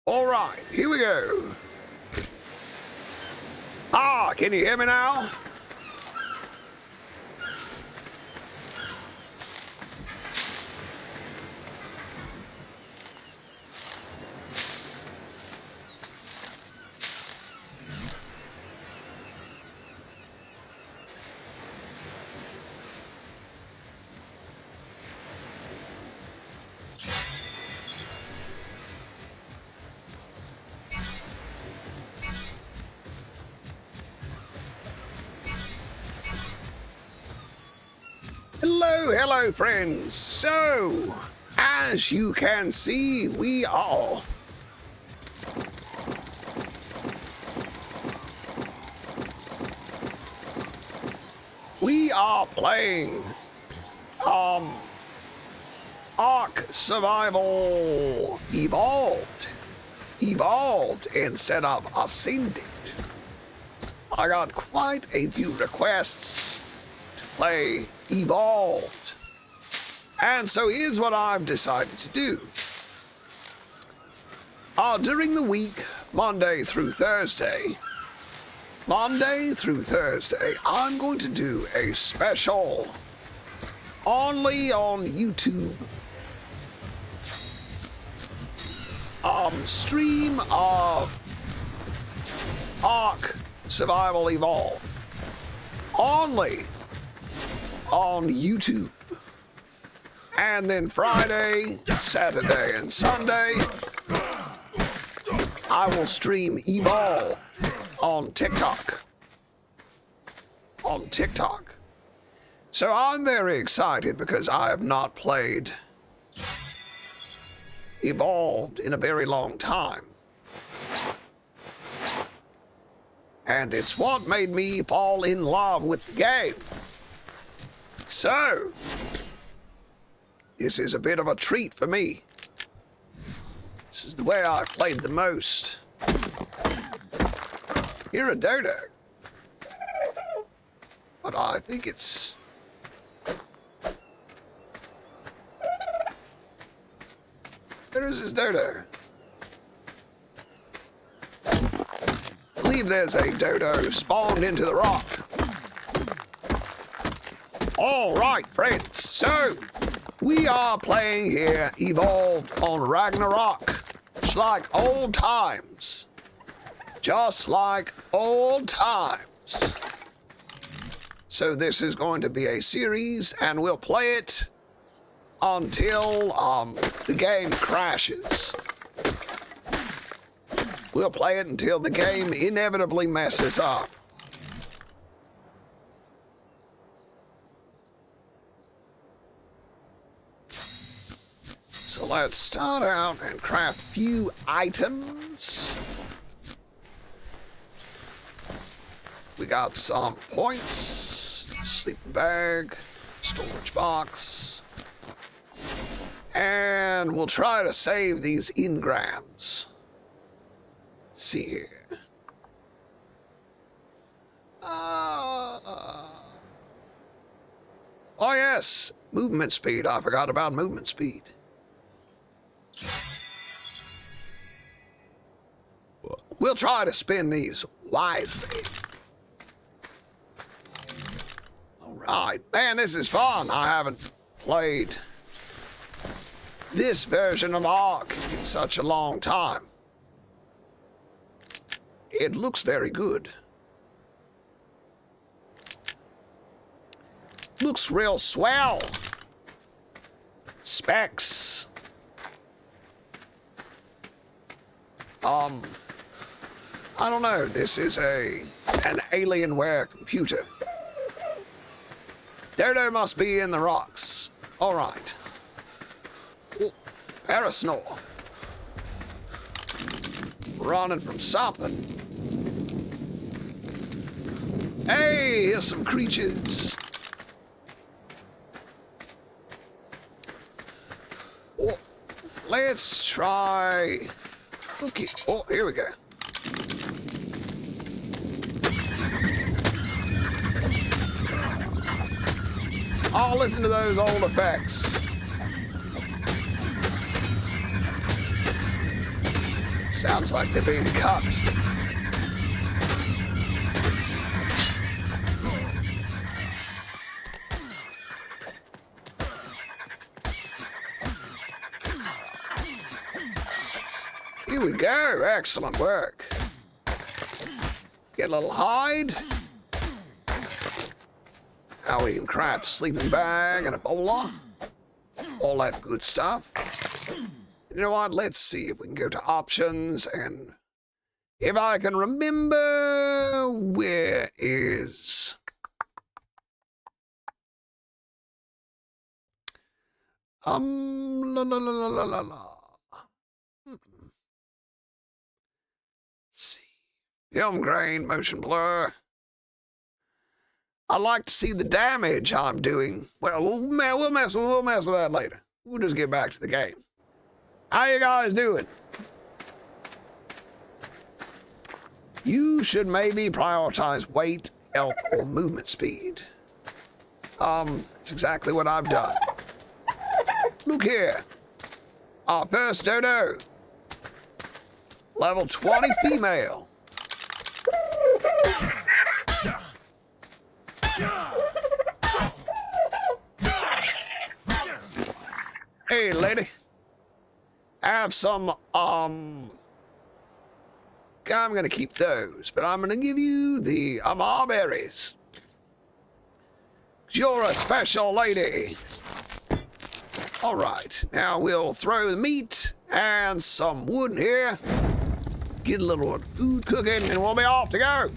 All right, here we go. Can you hear me now? Hello, friends. So, as you can see, we are playing Ark Survival Evolved instead of Ascended. I got quite a few requests to play Evolved. And so here's what I've decided to do. During the week, Monday through Thursday, I'm going to do a special only on YouTube stream of Ark Survival Evolved. Only on YouTube. And then Friday, Saturday, and Sunday, I will stream Evolved on TikTok. So I'm very excited because I have not played Evolved in a very long time. And it's what made me fall in love with the game. So, this is a bit of a treat for me. This is the way I played the most. You're a dodo. But I think it's... Where is this dodo? I believe there's a dodo spawned into the rock. All right, friends. So, we are playing here Evolved on Ragnarok. Just like old times. So this is going to be a series, and we'll play it until the game crashes. We'll play it until the game inevitably messes up. So let's start out and craft a few items. We got some points, sleeping bag, storage box, and we'll try to save these engrams. Let's see here. Oh yes, movement speed. I forgot about movement speed. We'll try to spin these wisely. All right. Man, this is fun. I haven't played this version of Ark in such a long time. It looks very good. Looks real swell. Specs. I don't know. This is an Alienware computer. Dodo must be in the rocks. All right. Parasnore. Running from something. Hey, here's some creatures. Oh, let's try... Okay. Oh, here we go. Oh, listen to those old effects. Sounds like they're being cut. Here we go. Excellent work. Get a little hide. Now we can craft a sleeping bag and a bowler. All that good stuff. You know what? Let's see if we can go to options and if I can remember where is... la la la la la la la. Let's see. Film grain, motion blur. I like to see the damage I'm doing. Well, we'll mess with that later. We'll just get back to the game. How you guys doing? You should maybe prioritize weight, health, or movement speed. That's exactly what I've done. Look here. Our first dodo. Level 20 female. Hey, lady. Have some, I'm gonna keep those, but I'm gonna give you the marberries. You're a special lady. All right, now we'll throw the meat and some wood here. Get a little food cooking and we'll be off to go.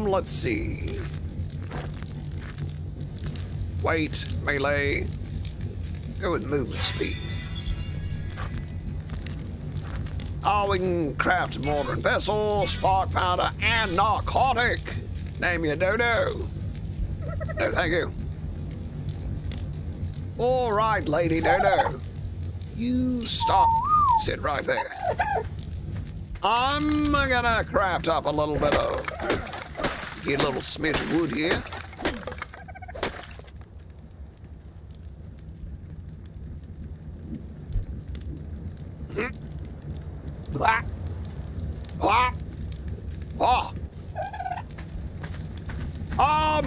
Let's see. Weight, melee. Go with movement speed. Oh, we can craft a mortar and pestle, spark powder, and narcotic. Name your dodo. No, thank you. All right, Lady Dodo. You stop. Sit right there. I'm gonna craft up a little bit of... Get a little smidge of wood here.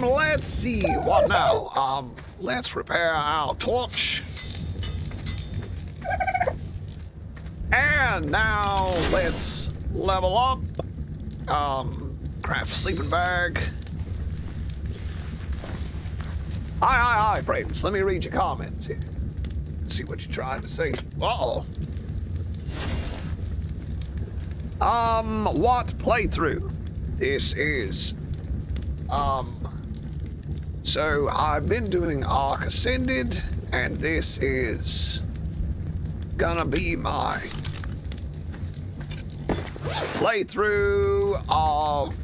Let's see, what now? Let's repair our torch. And now let's level up. Craft sleeping bag. Hi, Braves. Let me read your comments here. Let's see what you're trying to say. Uh-oh. What playthrough? This is, so I've been doing Ark Ascended, and this is gonna be my playthrough of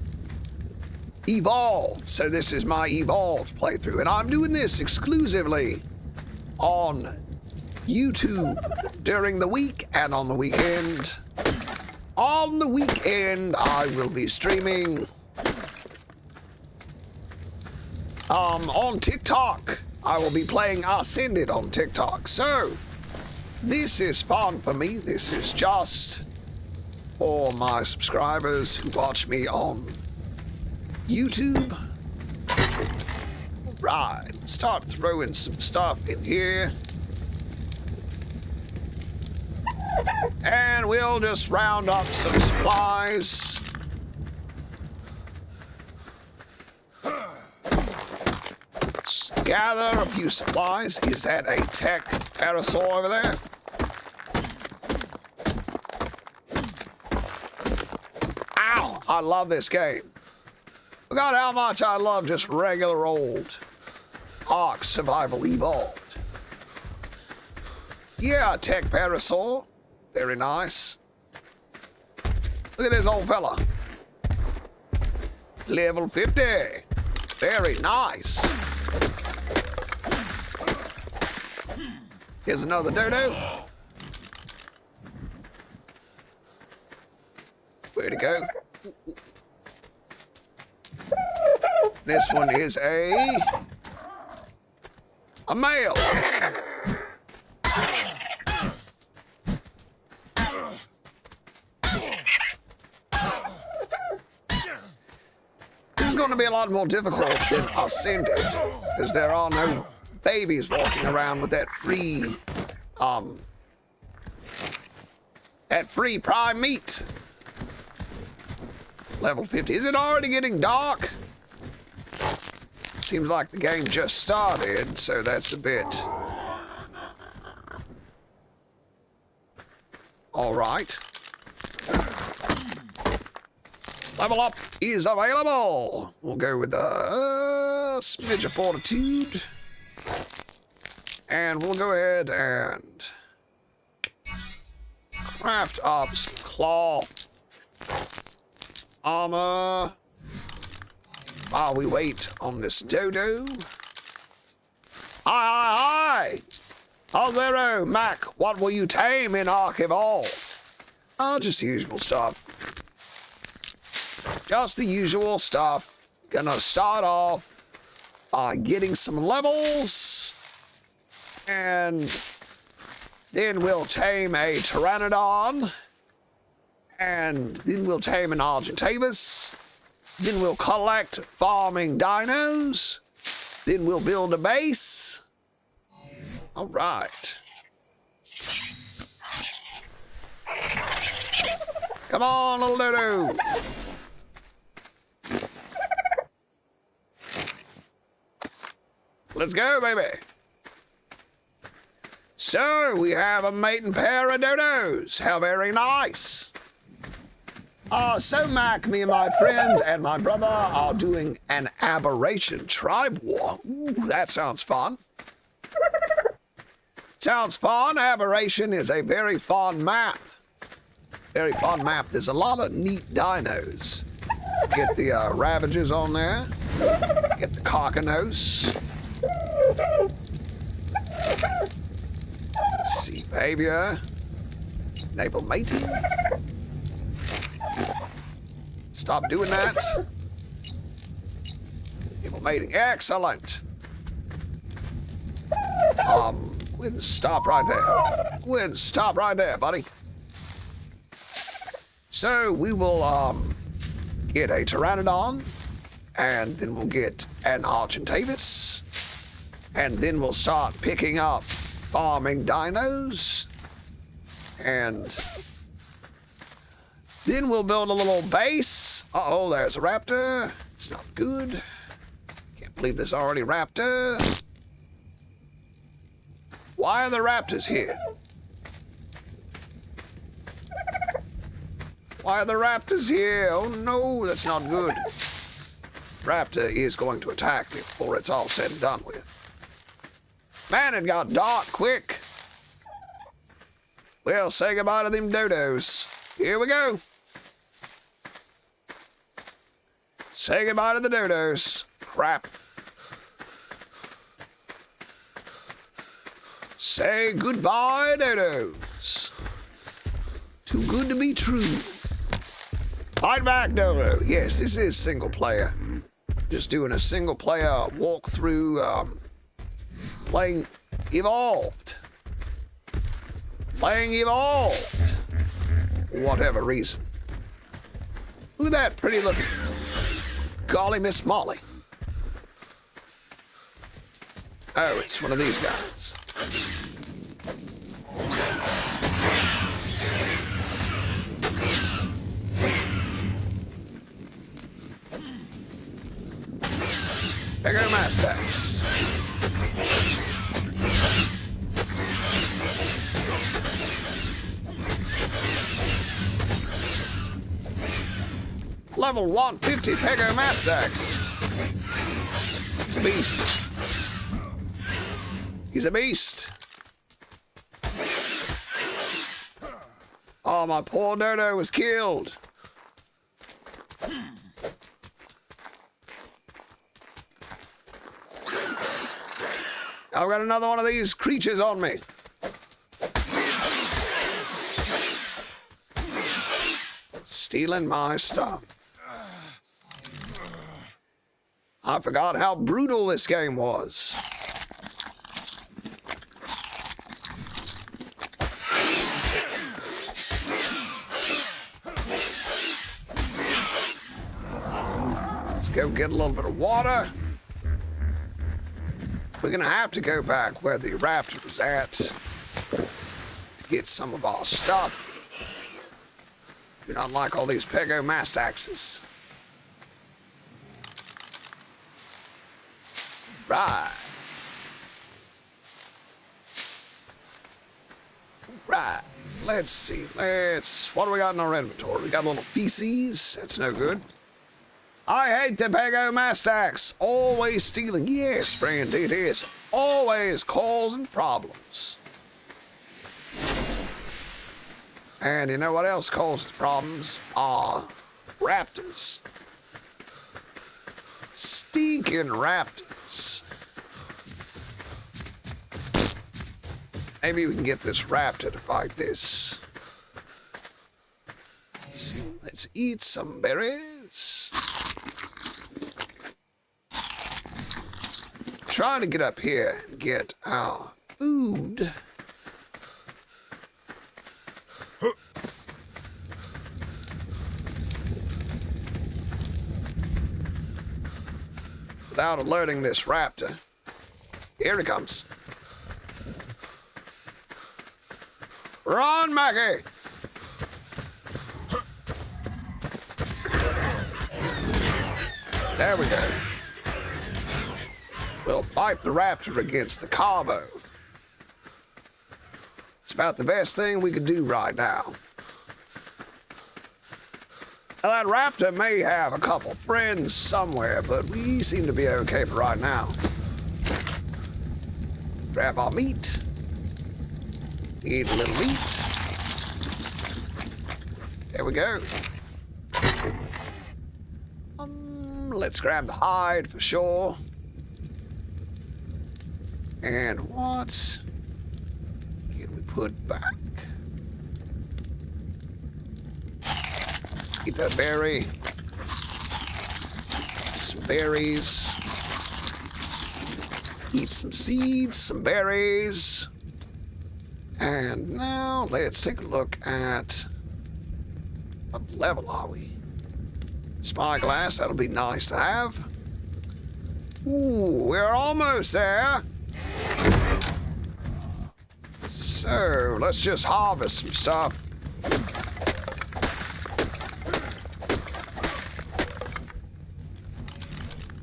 Evolved. So this is my Evolved playthrough, and I'm doing this exclusively on YouTube during the week and on the weekend. On the weekend, I will be streaming on TikTok. I will be playing Ascended on TikTok. So, this is fun for me. This is just for my subscribers who watch me on YouTube. Right, start throwing some stuff in here. And we'll just round up some supplies. Let's gather a few supplies. Is that a tech parasol over there? Ow! I love this game. Forgot how much I love just regular old Ark Survival Evolved. Yeah, tech parasol. Very nice. Look at this old fella. Level 50. Very nice. Here's another dodo. Where'd it go? This one is a male. going to be a lot more difficult than Ascended, because there are no babies walking around with that free prime meat. Level 50. Is it already getting dark? Seems like the game just started, so that's a bit... Alright. Level up is available. We'll go with a smidge of fortitude. And we'll go ahead and craft up some cloth, armor, while we wait on this dodo. Hi! Zero, Mac, what will you tame in Ark Evolved? Oh, just the usual stuff. Just the usual stuff. Gonna start off getting some levels, and then we'll tame a Pteranodon, and then we'll tame an Argentavis, then we'll collect farming dinos, then we'll build a base. All right. Come on, little dodo. Let's go, baby. So, we have a mating pair of dodos. How very nice. So, Mac, me and my friends and my brother are doing an Aberration tribe war. Ooh, that sounds fun. Sounds fun. Aberration is a very fun map. Very fun map. There's a lot of neat dinos. Get the Ravagers on there. Get the Carcanos. Let's see, behavior. Enable mating. Stop doing that. Enable mating. Excellent. Go ahead and stop right there. Go ahead and stop right there, buddy. So we will get a Pteranodon, and then we'll get an Argentavis, and then we'll start picking up farming dinos, and then we'll build a little base. Uh-oh, there's a raptor. It's not good. Can't believe there's already a raptor. Why are the raptors here? Why are the raptors here? Oh no, that's not good. Raptor is going to attack me before it's all said and done with. Man, it got dark quick. Well, say goodbye to them dodos. Here we go. Say goodbye to the dodos. Crap. Say goodbye, dodos. Too good to be true. Fight back, dodo. Yes, this is single player. Just doing a single player walkthrough, playing Evolved. Playing Evolved. For whatever reason. Look at that pretty looking. Golly, Miss Molly. Oh, it's one of these guys. There go my stacks. Level 150 Pego Mastax. He's a beast. He's a beast. Oh, my poor dodo was killed. I've got another one of these creatures on me. Stealing my stuff. I forgot how brutal this game was. Let's go get a little bit of water. We're gonna have to go back where the raptor was at to get some of our stuff. Do not like all these Pegomastaxes. Right. Right. Let's see. What do we got in our inventory? We got a little feces. That's no good. I hate the Pegomastax. Always stealing. Yes, friend, it is. Always causing problems. And you know what else causes problems? Raptors. Stinking raptors. Maybe we can get this raptor to fight this. Let's see. Let's eat some berries. Trying to get up here and get our food. Without alerting this raptor. Here he comes. Run, Maggie! There we go. We'll fight the raptor against the Carbo. It's about the best thing we could do right now. Now, that raptor may have a couple friends somewhere, but we seem to be okay for right now. Grab our meat. Eat a little meat. There we go. Let's grab the hide for sure. And what can we put back? Eat that berry. Some berries. Eat some seeds, some berries. And now let's take a look at what level are we? Spyglass, that'll be nice to have. Ooh, we're almost there. So let's just harvest some stuff.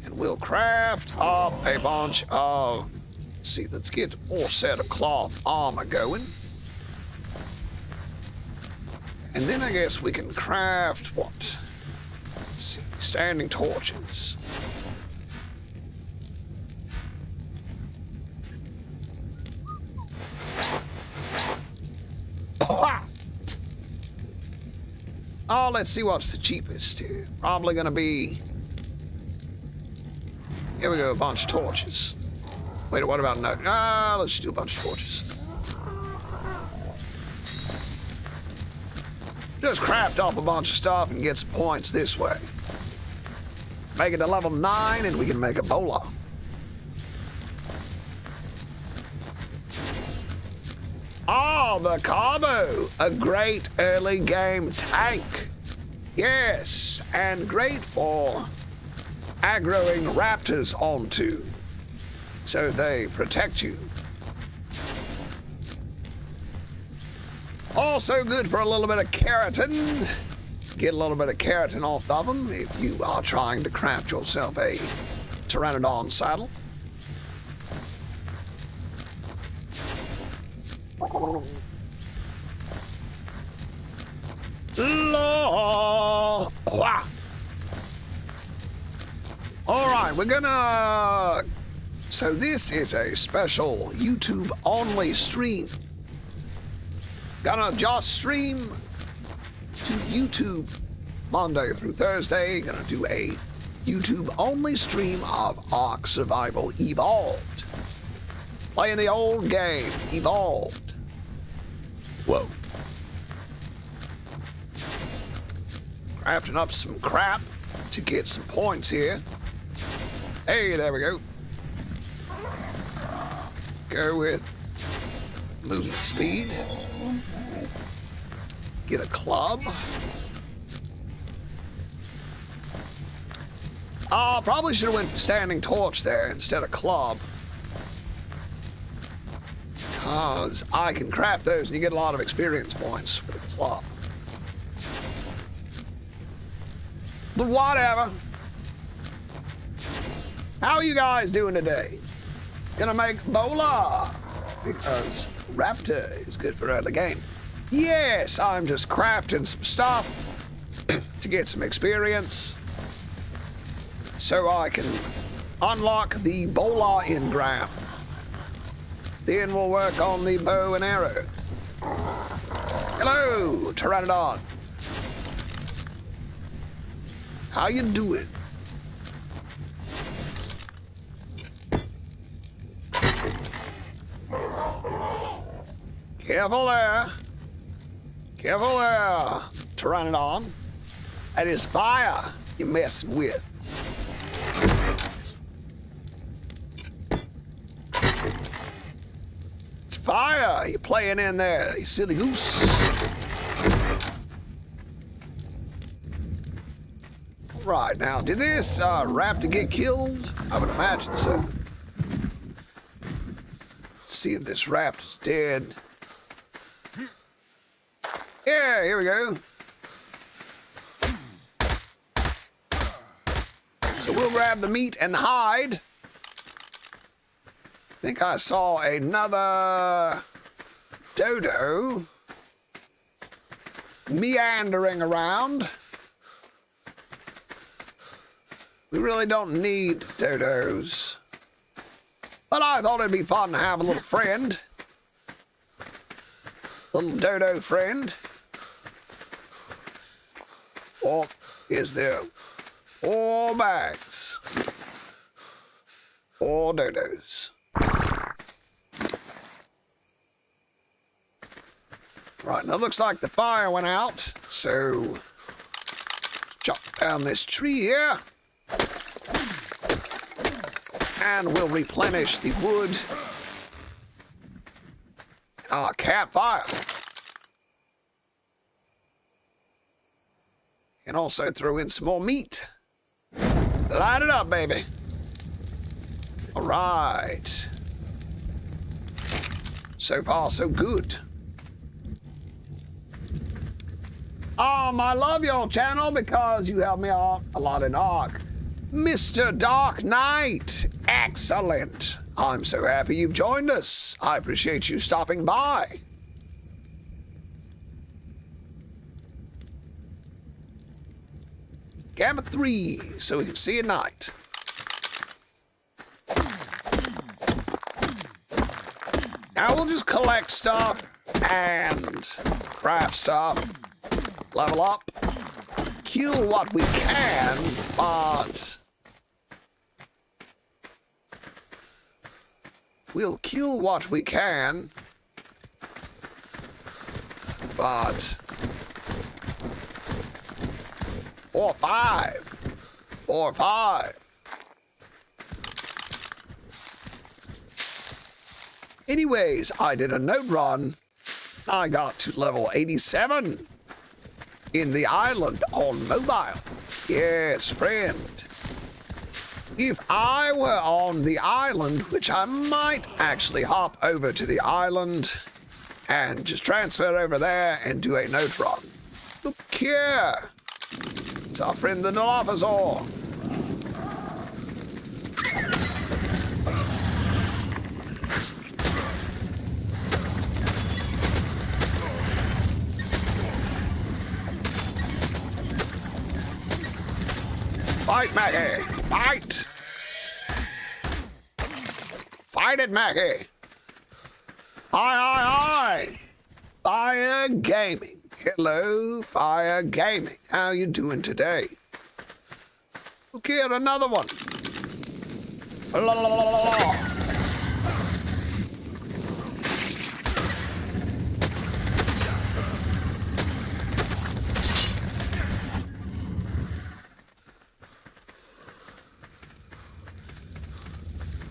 And we'll craft up a bunch of, let's see, let's get more set of cloth armor going. And then I guess we can craft what? Let's see, standing torches. Oh, let's see what's the cheapest here. Probably gonna be... Here we go, a bunch of torches. Wait, what about no? Let's just do a bunch of torches. Just craft up a bunch of stuff and get some points this way. Make it to level 9 and we can make a bowler. Oh, the Carbo, a great early game tank. Yes, and great for aggroing raptors onto, so they protect you. Also good for a little bit of keratin. Get a little bit of keratin off of them if you are trying to craft yourself a Pteranodon saddle. All right, we're gonna... So this is a special YouTube only stream. Gonna just stream to YouTube Monday through Thursday. Gonna do a YouTube only stream of Ark Survival Evolved. Playing the old game, Evolved. Whoa. Crafting up some crap to get some points here. Hey, there we go. Go with movement speed. Get a club. Oh, probably should have went for standing torch there instead of club. Because I can craft those and you get a lot of experience points with a club. But whatever. How are you guys doing today? Gonna make Bola because Raptor is good for early game. Yes, I'm just crafting some stuff to get some experience so I can unlock the Bola engram. Then we'll work on the bow and arrow. Hello, Pteranodon. How you doing? Careful there. Careful there, Pteranodon. That is fire you're messing with. It's fire you're playing in there, you silly goose. Right, now, did this raptor get killed? I would imagine so. See if this raptor's dead. Yeah, here we go. So we'll grab the meat and hide. I think I saw another dodo meandering around. We really don't need dodos. But I thought it'd be fun to have a little friend. Little dodo friend. Or is there 4 bags? 4 dodos. Right, now it looks like the fire went out, so chop down this tree here. And we'll replenish the wood. Our campfire. And also throw in some more meat. Light it up, baby. All right. So far, so good. I love your channel because you help me out a lot in Ark. Mr. Dark Knight, excellent. I'm so happy you've joined us. I appreciate you stopping by. Gamma 3, so we can see at night. Now we'll just collect stuff and craft stuff, level up, kill what we can, but we'll kill what we can, but 4 or 5. 4 or 5. Anyways, I did a note run. I got to level 87 in the island on mobile. Yes, friend. If I were on the island, which I might actually hop over to the island and just transfer over there and do a note run. Look here. It's our friend the Dilophosaur. Fight, Mackie! Fight! Fight it, Mackie! Aye! Fire Gaming. Hello, Fire Gaming. How you doing today? Look here, another one. La, la, la, la, la.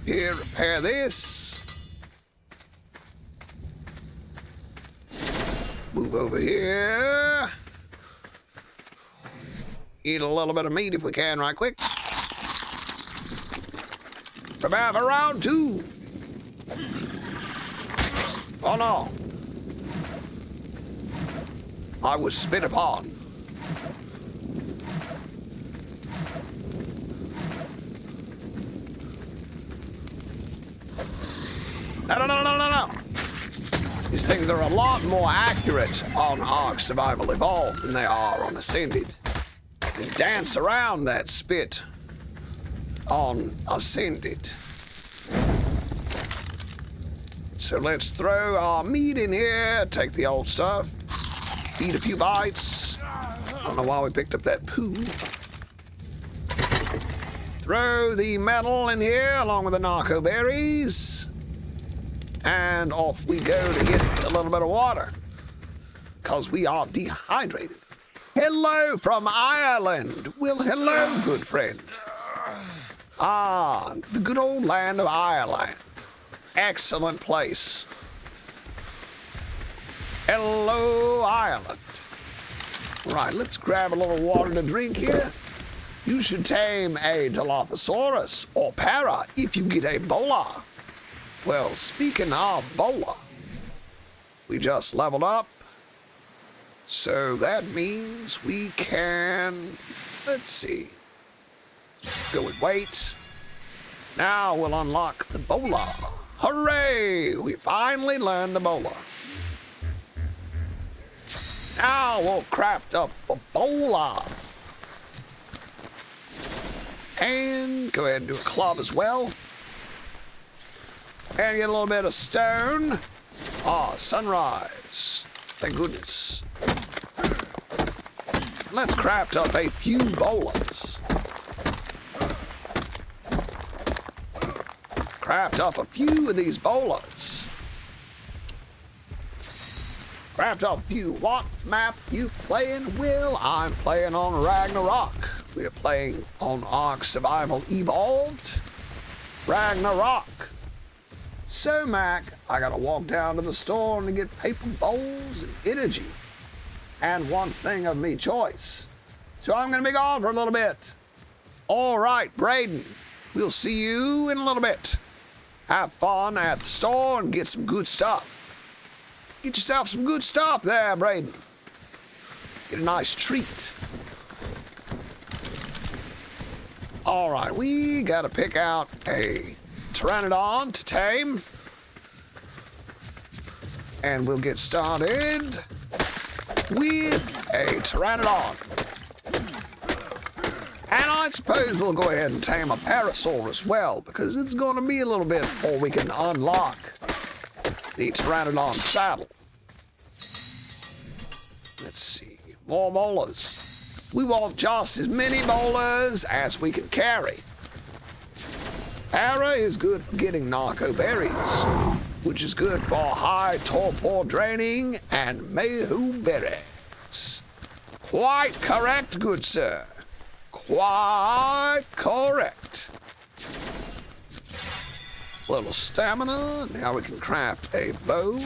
Here, repair this. Move over here. Eat a little bit of meat if we can, right quick. Prepare for round 2. Oh no. I was spit upon. No. These things are a lot more accurate on Ark Survival Evolved than they are on Ascended. You can dance around that spit on Ascended. So let's throw our meat in here, take the old stuff, eat a few bites. I don't know why we picked up that poo. Throw the metal in here along with the narco berries. And off we go to get a little bit of water. Because we are dehydrated. Hello from Ireland. Well, hello, good friend. Ah, the good old land of Ireland. Excellent place. Hello, Ireland. Right, let's grab a little water to drink here. You should tame a Dilophosaurus or para if you get a bola. Well, speaking of bola, we just leveled up. So that means we can, let's see, go with weight. Now we'll unlock the bola. Hooray! We finally learned the bola. Now we'll craft up a bola. And go ahead and do a club as well. And get a little bit of stone. Ah, sunrise. Thank goodness. Let's craft up a few bolas. Craft up a few of these bolas. Craft up a few. What map you playing? Well, I'm playing on Ragnarok. We're playing on Ark Survival Evolved. Ragnarok. So, Mac, I gotta walk down to the store to get paper bowls and energy. And one thing of me choice. So I'm gonna be gone for a little bit. All right, Braden, we'll see you in a little bit. Have fun at the store and get some good stuff. Get yourself some good stuff there, Braden. Get a nice treat. All right, we gotta pick out a Pteranodon to tame. And we'll get started with a Pteranodon. And I suppose we'll go ahead and tame a Parasaur as well, because it's going to be a little bit before we can unlock the Pteranodon saddle. Let's see, more molars. We want just as many molars as we can carry. Para is good for getting narco berries, which is good for high torpor draining and mayhew berries. Quite correct, good sir. Quite correct. Little stamina. Now we can craft a bow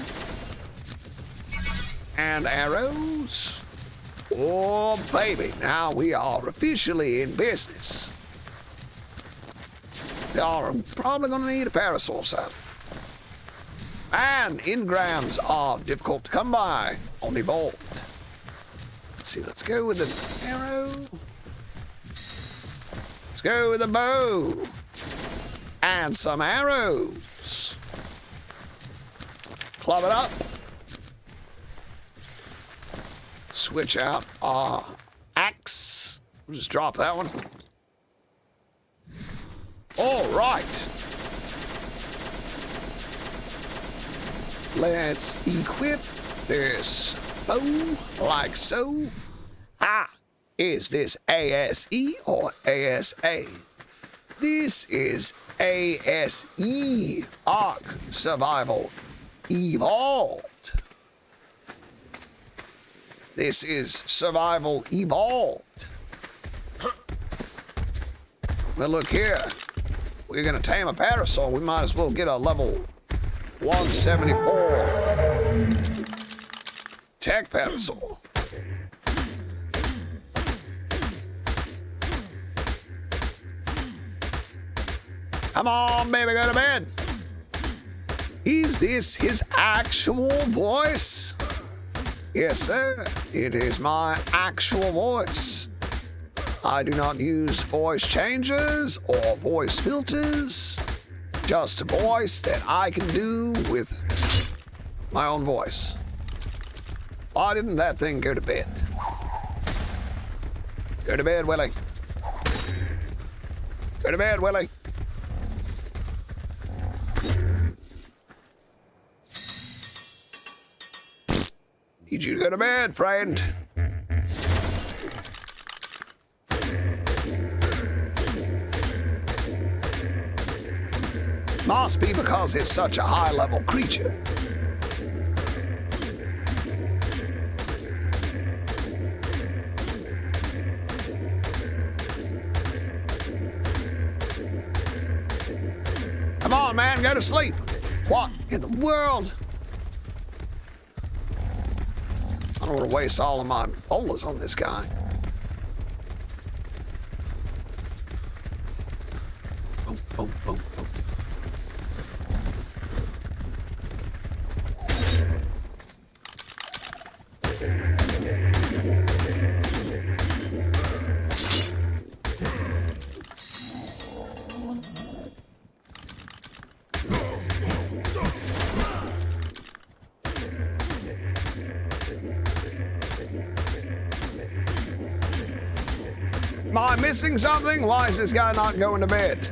and arrows. Oh, baby, now we are officially in business. We are probably going to need a Parasaur saddle. And engrams are difficult to come by on Evolved. Let's see, let's go with an arrow. Let's go with a bow. And some arrows. Club it up. Switch out our axe. We'll just drop that one. All right. Let's equip this bow like so. Ah, is this ASE or ASA? This is ASE, Ark Survival Evolved. This is Survival Evolved. Well, look here. We're gonna tame a Parasaur. We might as well get a level 174 Tech Parasaur. Come on, baby, go to bed. Is this his actual voice? Yes, sir. It is my actual voice. I do not use voice changers or voice filters. Just a voice that I can do with my own voice. Why didn't that thing go to bed? Go to bed, Willie. Go to bed, Willie. Need you to go to bed, friend. Must be because it's such a high-level creature. Come on, man, go to sleep. What in the world? I don't want to waste all of my bolas on this guy. Boom, boom, boom, boom. Am I missing something? Why is this guy not going to bed?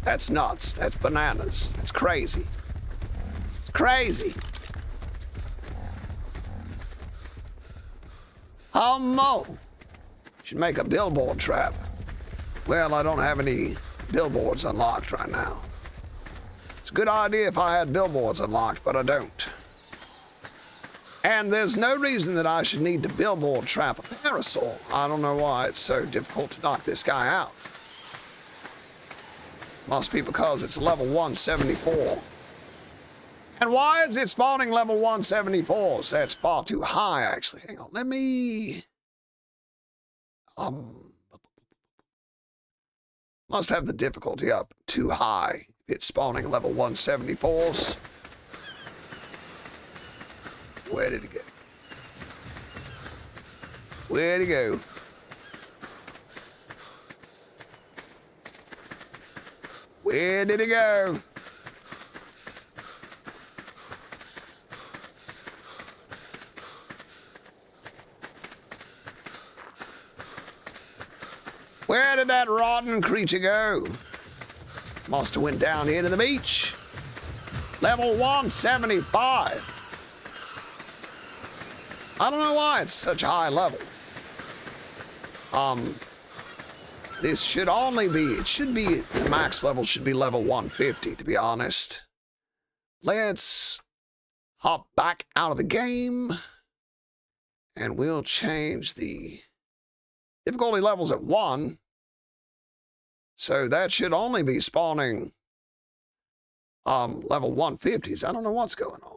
That's nuts. That's bananas. That's crazy. It's crazy. Mo. Should make a billboard trap. Well, I don't have any billboards unlocked right now. It's a good idea if I had billboards unlocked, but I don't. And there's no reason that I should need to billboard trap a Parasaur. I don't know why it's so difficult to knock this guy out. Must be because it's level 174. And why is it spawning level 174s? That's far too high, actually. Hang on, let me... Must have the difficulty up too high. It's spawning level 174s. Where did it go? Where'd it go? Where did it go? Where did that rotten creature go? Must have went down here to the beach. Level 175. I don't know why it's such a high level. This should only be, the max level should be level 150, to be honest. Let's hop back out of the game, and we'll change the difficulty levels at 1. So that should only be spawning level 150s. I don't know what's going on.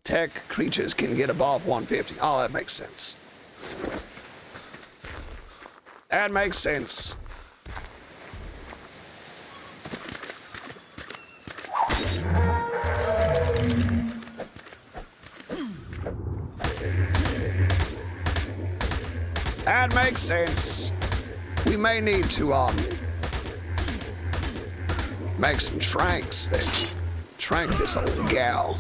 Tech creatures can get above 150. Oh, that makes sense. That makes sense. That makes sense. We may need to make some tranks that trank this old gal.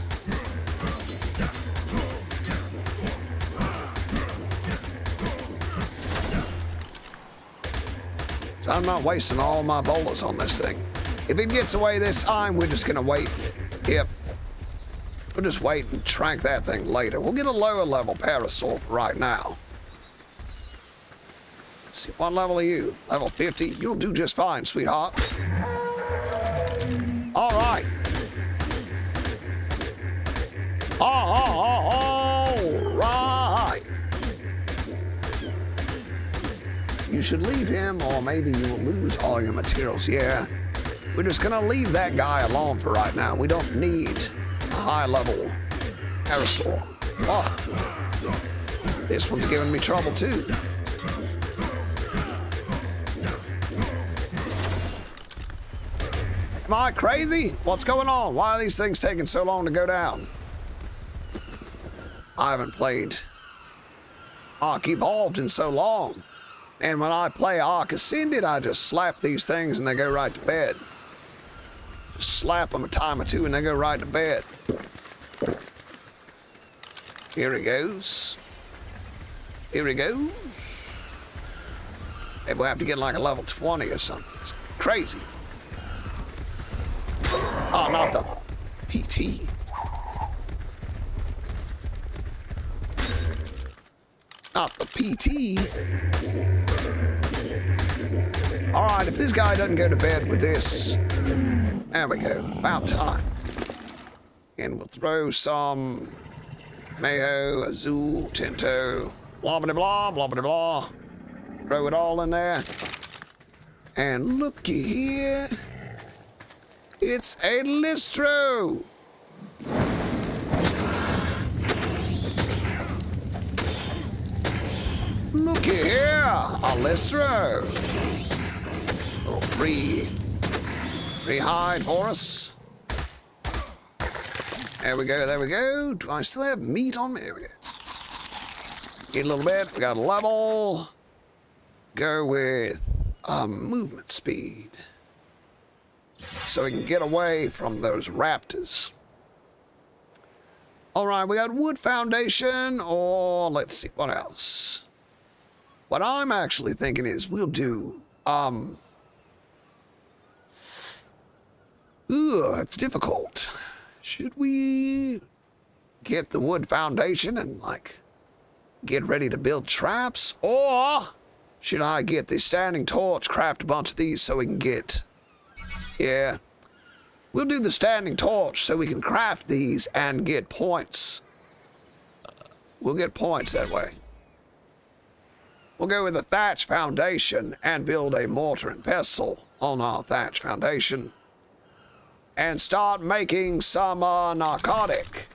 So I'm not wasting all my bolas on this thing. If it gets away this time, we're just gonna wait. Yep. We'll just wait and trank that thing later. We'll get a lower level Parasaur right now. Let's see, what level are you? Level 50? You'll do just fine, sweetheart. All right. All right. You should leave him, or maybe you will lose all your materials. Yeah. We're just gonna leave that guy alone for right now. We don't need a high-level Parasaur. Oh. This one's giving me trouble too. Am I crazy? What's going on? Why are these things taking so long to go down? I haven't played Ark Evolved in so long. And when I play Ark Ascended, I just slap these things and they go right to bed. Just slap them a time or two and they go right to bed. Here he goes. Here he goes. Maybe we'll have to get like a level 20 or something. It's crazy. Oh, not the PT. Not the PT. All right, if this guy doesn't go to bed with this, there we go, about time. And we'll throw some Mayo, Azul, Tinto, blah, blah, blah, blah, blah, blah. Throw it all in there. And looky here. It's a Listro. Looky here, a Listro. Oh, free hide for us. There we go, there we go. Do I still have meat on me? There we go. Get a little bit, we got a level. Go with movement speed. So we can get away from those raptors. All right, we got wood foundation, or let's see, what else? What I'm actually thinking is we'll do, it's difficult. Should we get the wood foundation and, like, get ready to build traps? Or should I get the standing torch, craft a bunch of these so we can get... Yeah. We'll do the standing torch so we can craft these and get points. We'll get points that way. We'll go with a thatch foundation and build a mortar and pestle on our thatch foundation. And start making some narcotic.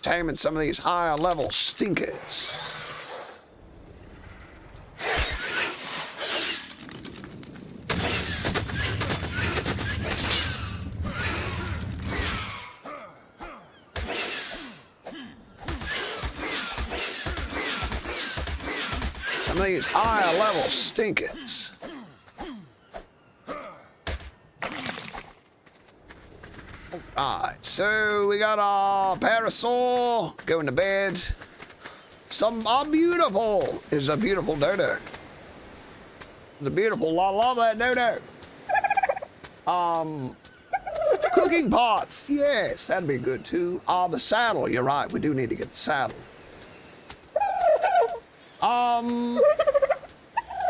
Taming some of these higher level stinkers. Some of these higher level stinkers. Alright, so we got our parasaur going to bed. Beautiful is a beautiful dodo. It's a beautiful, I love that dodo. Cooking pots, yes, that'd be good too. The saddle, you're right, we do need to get the saddle.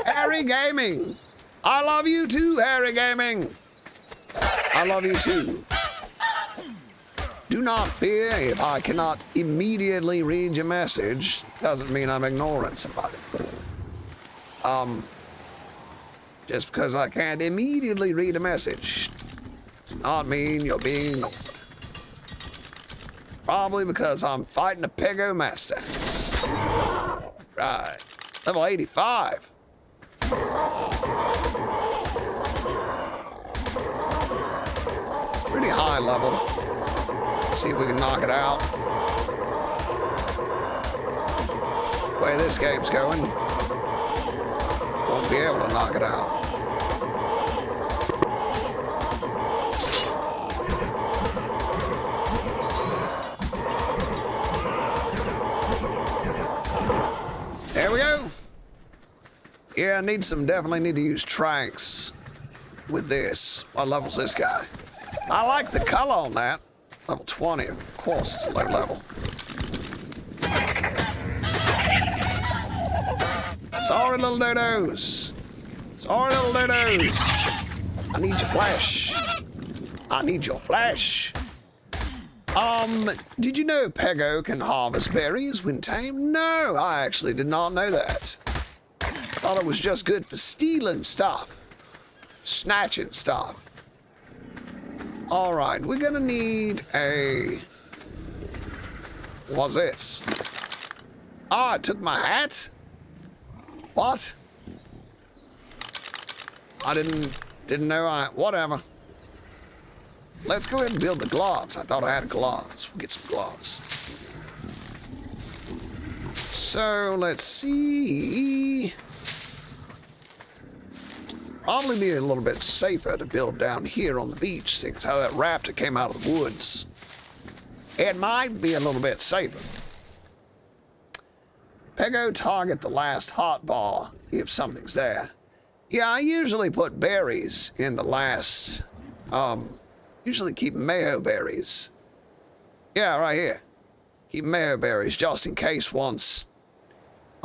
Harry Gaming. I love you too, Harry Gaming. I love you too. Do not fear if I cannot immediately read your message. Doesn't mean I'm ignoring somebody. Just because I can't immediately read a message does not mean you're being ignored. Probably because I'm fighting a Pego Mastix. Right. Level 85. Pretty high level. See if we can knock it out. The way this game's going, won't be able to knock it out. There we go. Yeah, definitely need to use tranks with this. What level's this guy? I like the color on that. Level 20, of course, it's a low level. Sorry, little dodos. Sorry, little dodos. I need your flesh. I need your flesh. Did you know Pego can harvest berries when tamed? No, I actually did not know that. Thought it was just good for stealing stuff. Snatching stuff. All right, we're gonna need a... What's this? Ah, it took my hat? What? I didn't know whatever. Let's go ahead and build the gloves. I thought I had gloves. We'll get some gloves. So, let's see. Probably be a little bit safer to build down here on the beach, seeing as how that raptor came out of the woods. It might be a little bit safer. Pego target the last hot bar if something's there. Yeah, I usually put berries in the last, usually keep mayo berries. Yeah, right here. Keep mayo berries just in case once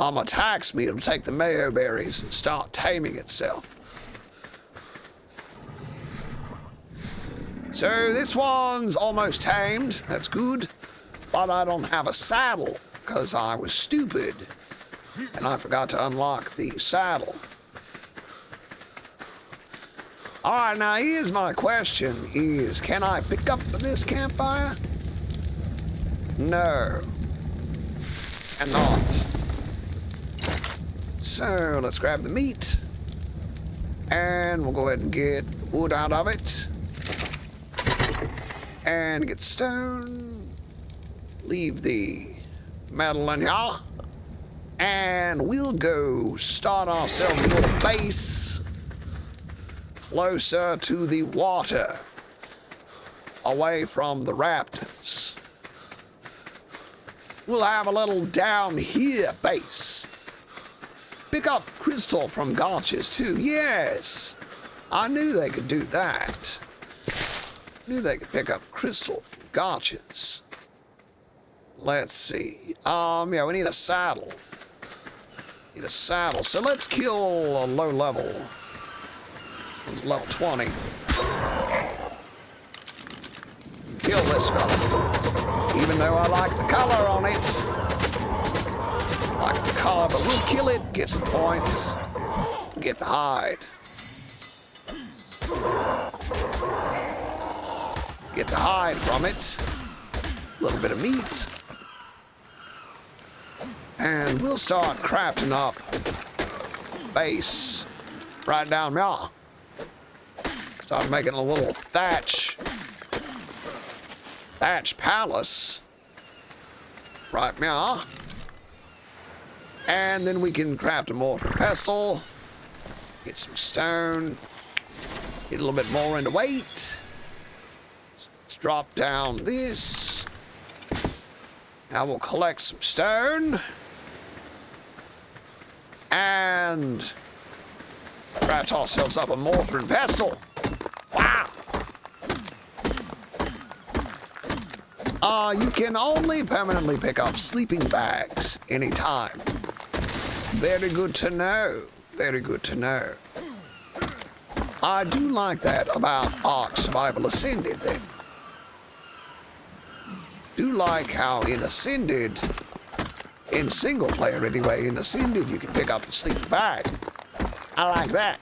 attacks me, it'll take the mayo berries and start taming itself. So this one's almost tamed, that's good, but I don't have a saddle because I was stupid and I forgot to unlock the saddle. All right, now here's my question is, can I pick up this campfire? No, cannot. So let's grab the meat and we'll go ahead and get the wood out of it. And get stone, leave the metal in here, and we'll go start ourselves a little base closer to the water, away from the raptors. We'll have a little down here base. Pick up crystal from gotchas too, yes. I knew they could do that. Knew they could pick up crystal from gotchas. Let's see. Yeah, we need a saddle. Need a saddle. So let's kill a low level. It's level 20. Kill this fella. Even though I like the color on it. Like the color, but we'll kill it, get some points, get the hide. Get the hide from it, a little bit of meat, and we'll start crafting up base right down here. Start making a little thatch palace right here, and then we can craft a mortar and pestle, get some stone, get a little bit more into weight. Drop down this. Now we'll collect some stone. And craft ourselves up a mortar and pestle. Wow! You can only permanently pick up sleeping bags anytime. Very good to know. Very good to know. I do like that about Ark Survival Ascended then. Do like how in Ascended, in single player anyway, in Ascended you can pick up a sleeping bag. I like that.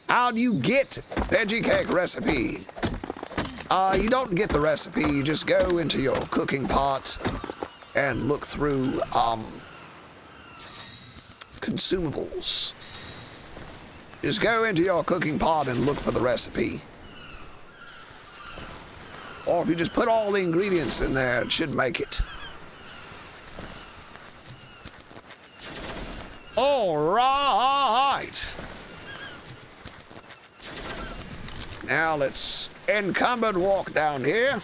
How do you get veggie cake recipe? You don't get the recipe, you just go into your cooking pot and look through consumables. Just go into your cooking pot and look for the recipe. Or if you just put all the ingredients in there, it should make it. All right. Now let's encumbered walk down here.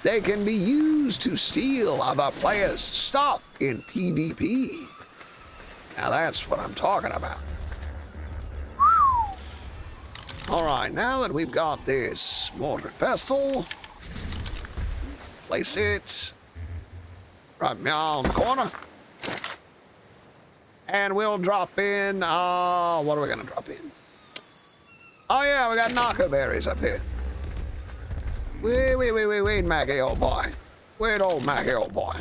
They can be used to steal other players' stuff in PvP. Now that's what I'm talking about. All right, now that we've got this mortar and pestle, place it right on the corner. And we'll drop in, what are we gonna drop in? Oh yeah, we got Nako berries up here. Wait, Mackie, old boy. Wait, old Mackie, old boy.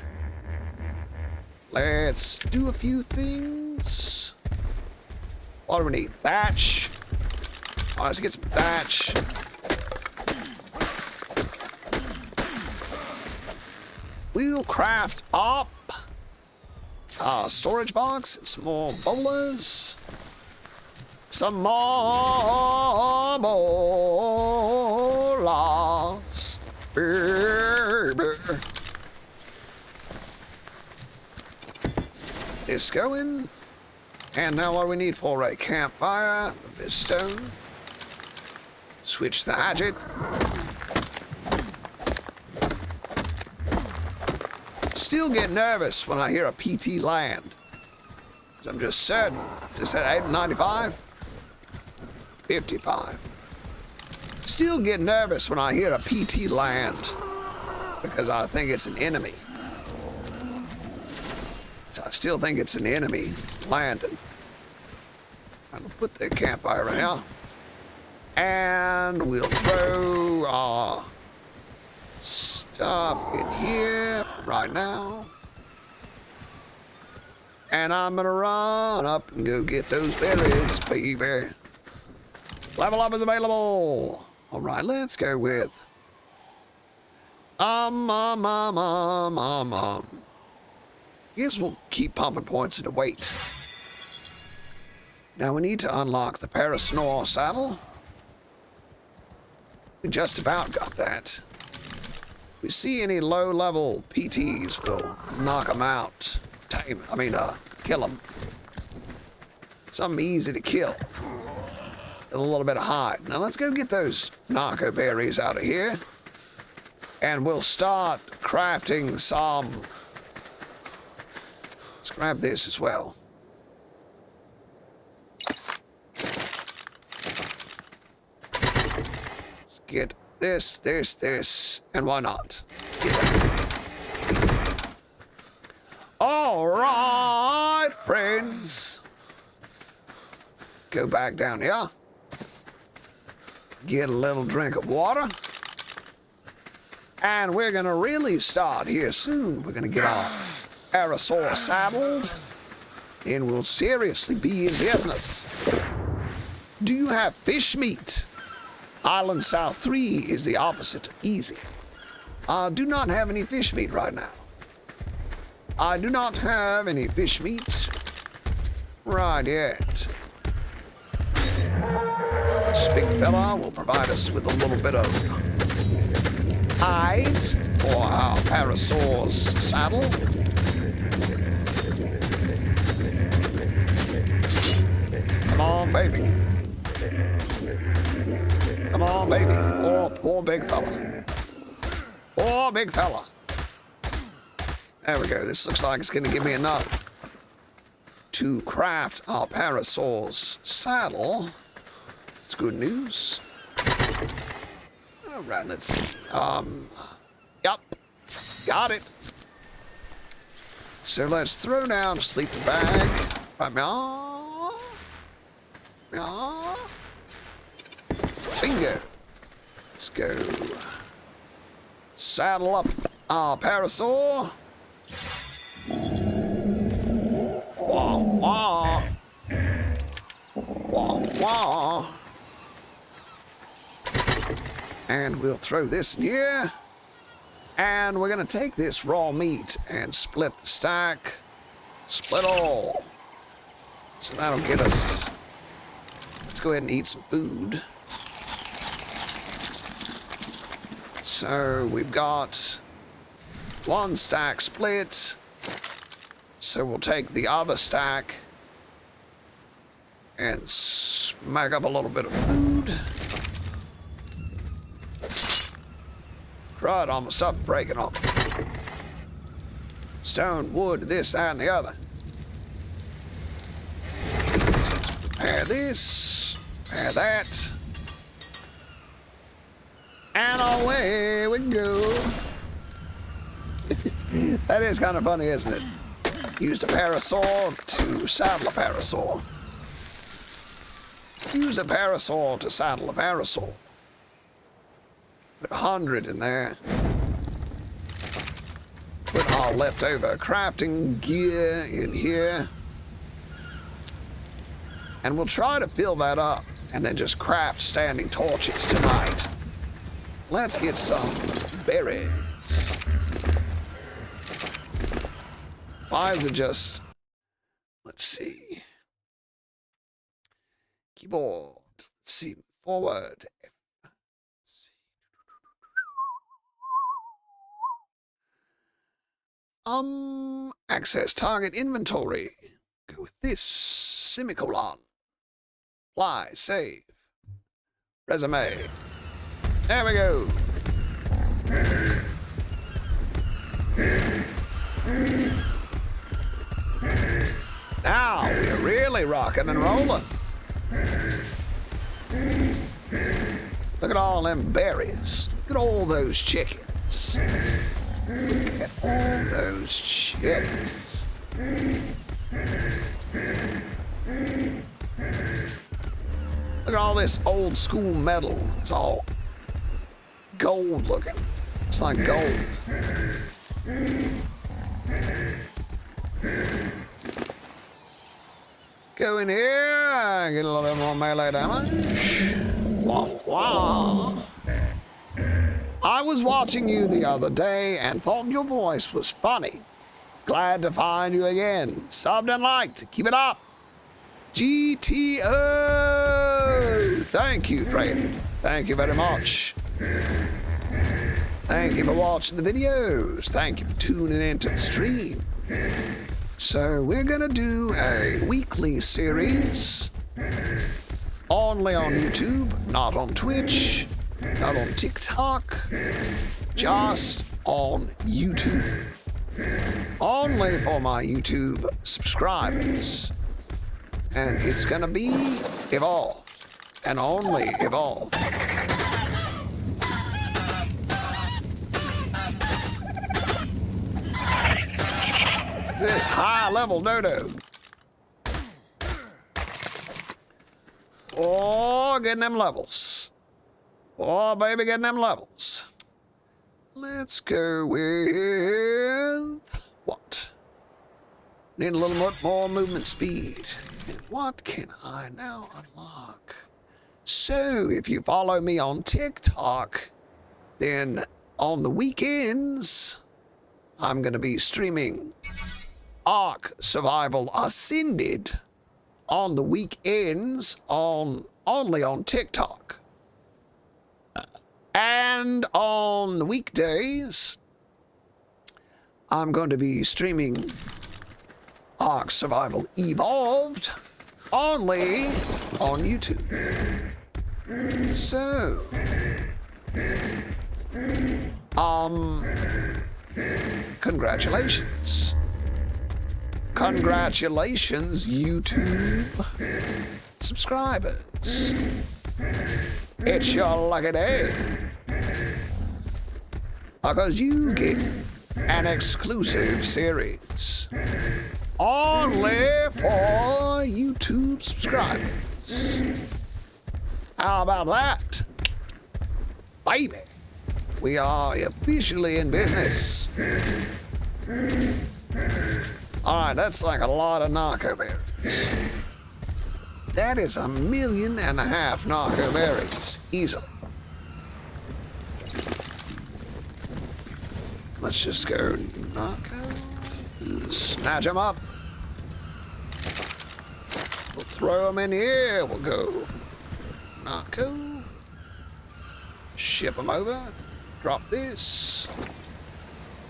Let's do a few things. What do we need? Thatch. Oh, let's get some thatch. we'll craft up a storage box and some more bowlers. Some more bowlers. This going. And now what do we need for a campfire? A bit of stone. Switch the hatchet. Still get nervous when I hear a PT land. 'Cause I'm just certain. Is this at 95? 55. Still get nervous when I hear a PT land. Because I think it's an enemy. So I still think it's an enemy landing. I'll put the campfire right now. And we'll throw our stuff in here for right now. And I'm gonna run up and go get those berries, baby. Level up is available. All right, let's go with Guess we'll keep pumping points into weight. Now we need to unlock the Parasnore saddle. We just about got that. If we see any low-level PTs, we'll knock them out. Kill them. Something easy to kill. A little bit of hide. Now let's go get those narco berries out of here. And we'll start crafting some. Let's grab this as well. Let's get this, and why not? All right, friends. Go back down here. Get a little drink of water. And we're gonna really start here soon. We're gonna get our Parasaur saddled. Then we'll seriously be in business. Do you have fish meat? Island South 3 is the opposite of easy. I do not have any fish meat right now. I do not have any fish meat right yet. This big fella will provide us with a little bit of hide for our Parasaur's saddle. Come on, baby. Come on, baby. Oh, poor big fella. Poor big fella. There we go. This looks like it's going to give me enough to craft our Parasaur's saddle. It's good news. All right, let's see. Yup. Got it. So let's throw down a sleeping bag. Bingo. Let's go. Saddle up our Parasaur. Wah, wah. Wah, wah. And we'll throw this in here. And we're going to take this raw meat and split the stack. Split all. So that'll get us... Let's go ahead and eat some food. So we've got one stack split. So we'll take the other stack and smack up a little bit of food. Crud, all my stuff breaking off. Stone, wood, this, that, and the other. So let's prepare this, prepare that. And away we go. That is kind of funny, isn't it? Used a Parasaur to saddle a Parasaur. Use a Parasaur to saddle a Parasaur. Put 100 in there. Put our leftover crafting gear in here. And we'll try to fill that up and then just craft standing torches tonight. Let's get some berries. Why is it just... Let's see. Keyboard. Let's see. Forward. Access target inventory. Go with this. Semicolon. Apply. Save. Resume. There we go. Now we're really rocking and rolling. Look at all them berries. Look at all those chickens. Look at all those chickens. Look at all this old school metal. It's all gold looking. It's like gold. Go in here, get a little bit more melee damage. Wah, wah. I was watching you the other day and thought your voice was funny. Glad to find you again. Subbed and liked. Keep it up. GTO! Thank you, friend. Thank you very much. Thank you for watching the videos. Thank you for tuning into the stream. So we're gonna do a weekly series only on YouTube, not on Twitch, not on TikTok, just on YouTube. Only for my YouTube subscribers. And it's gonna be evolved, and only evolved. This high-level dodo. Oh, getting them levels. Oh, baby, getting them levels. Let's go with... what? Need a little bit more movement speed. And what can I now unlock? So, if you follow me on TikTok, then on the weekends, I'm going to be streaming Ark Survival Ascended on the weekends only on TikTok. And on the weekdays, I'm going to be streaming Ark Survival Evolved only on YouTube. So, congratulations. Congratulations, YouTube subscribers. It's your lucky day. Because you get an exclusive series only for YouTube subscribers. How about that? Baby, we are officially in business. Alright, that's like a lot of narco berries. That is 1.5 million narco berries, easily. Let's just go narco. Snatch them up. We'll throw them in here. We'll go narco. Ship them over. Drop this.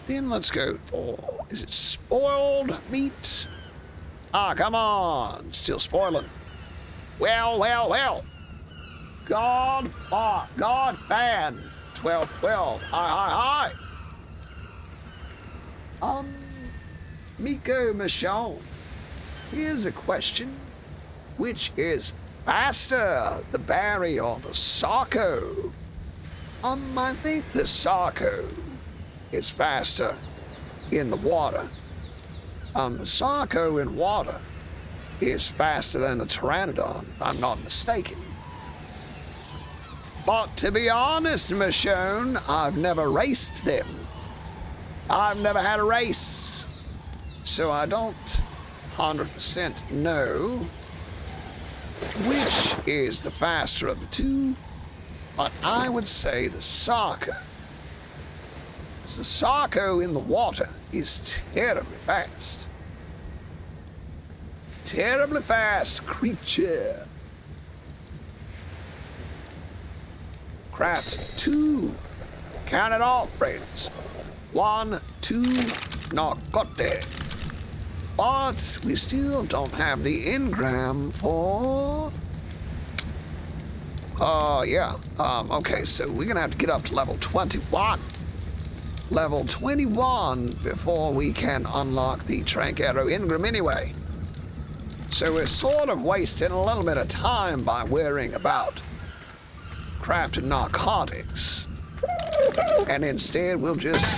Then let's go for, is it spoiled meat? Ah, come on. Still spoiling. Well. God fan. 1212. Hi. Miko Michonne. Here's a question. Which is faster, the Barry or the Sarco? I think the Sarco is faster in the water. The Sarco in water is faster than the Pteranodon, if I'm not mistaken. But to be honest, Michonne, I've never raced them. I've never had a race, so I don't 100% know which is the faster of the two, but I would say the Sarco. The Sarco in the water is terribly fast. terribly fast creature. Craft 2. Count it off, friends. 1, 2, narcote. But we still don't have the engram for... okay, so we're gonna have to get up to level 21. Level 21 before we can unlock the Trank Arrow engram anyway. So we're sort of wasting a little bit of time by worrying about crafted narcotics. And instead we'll just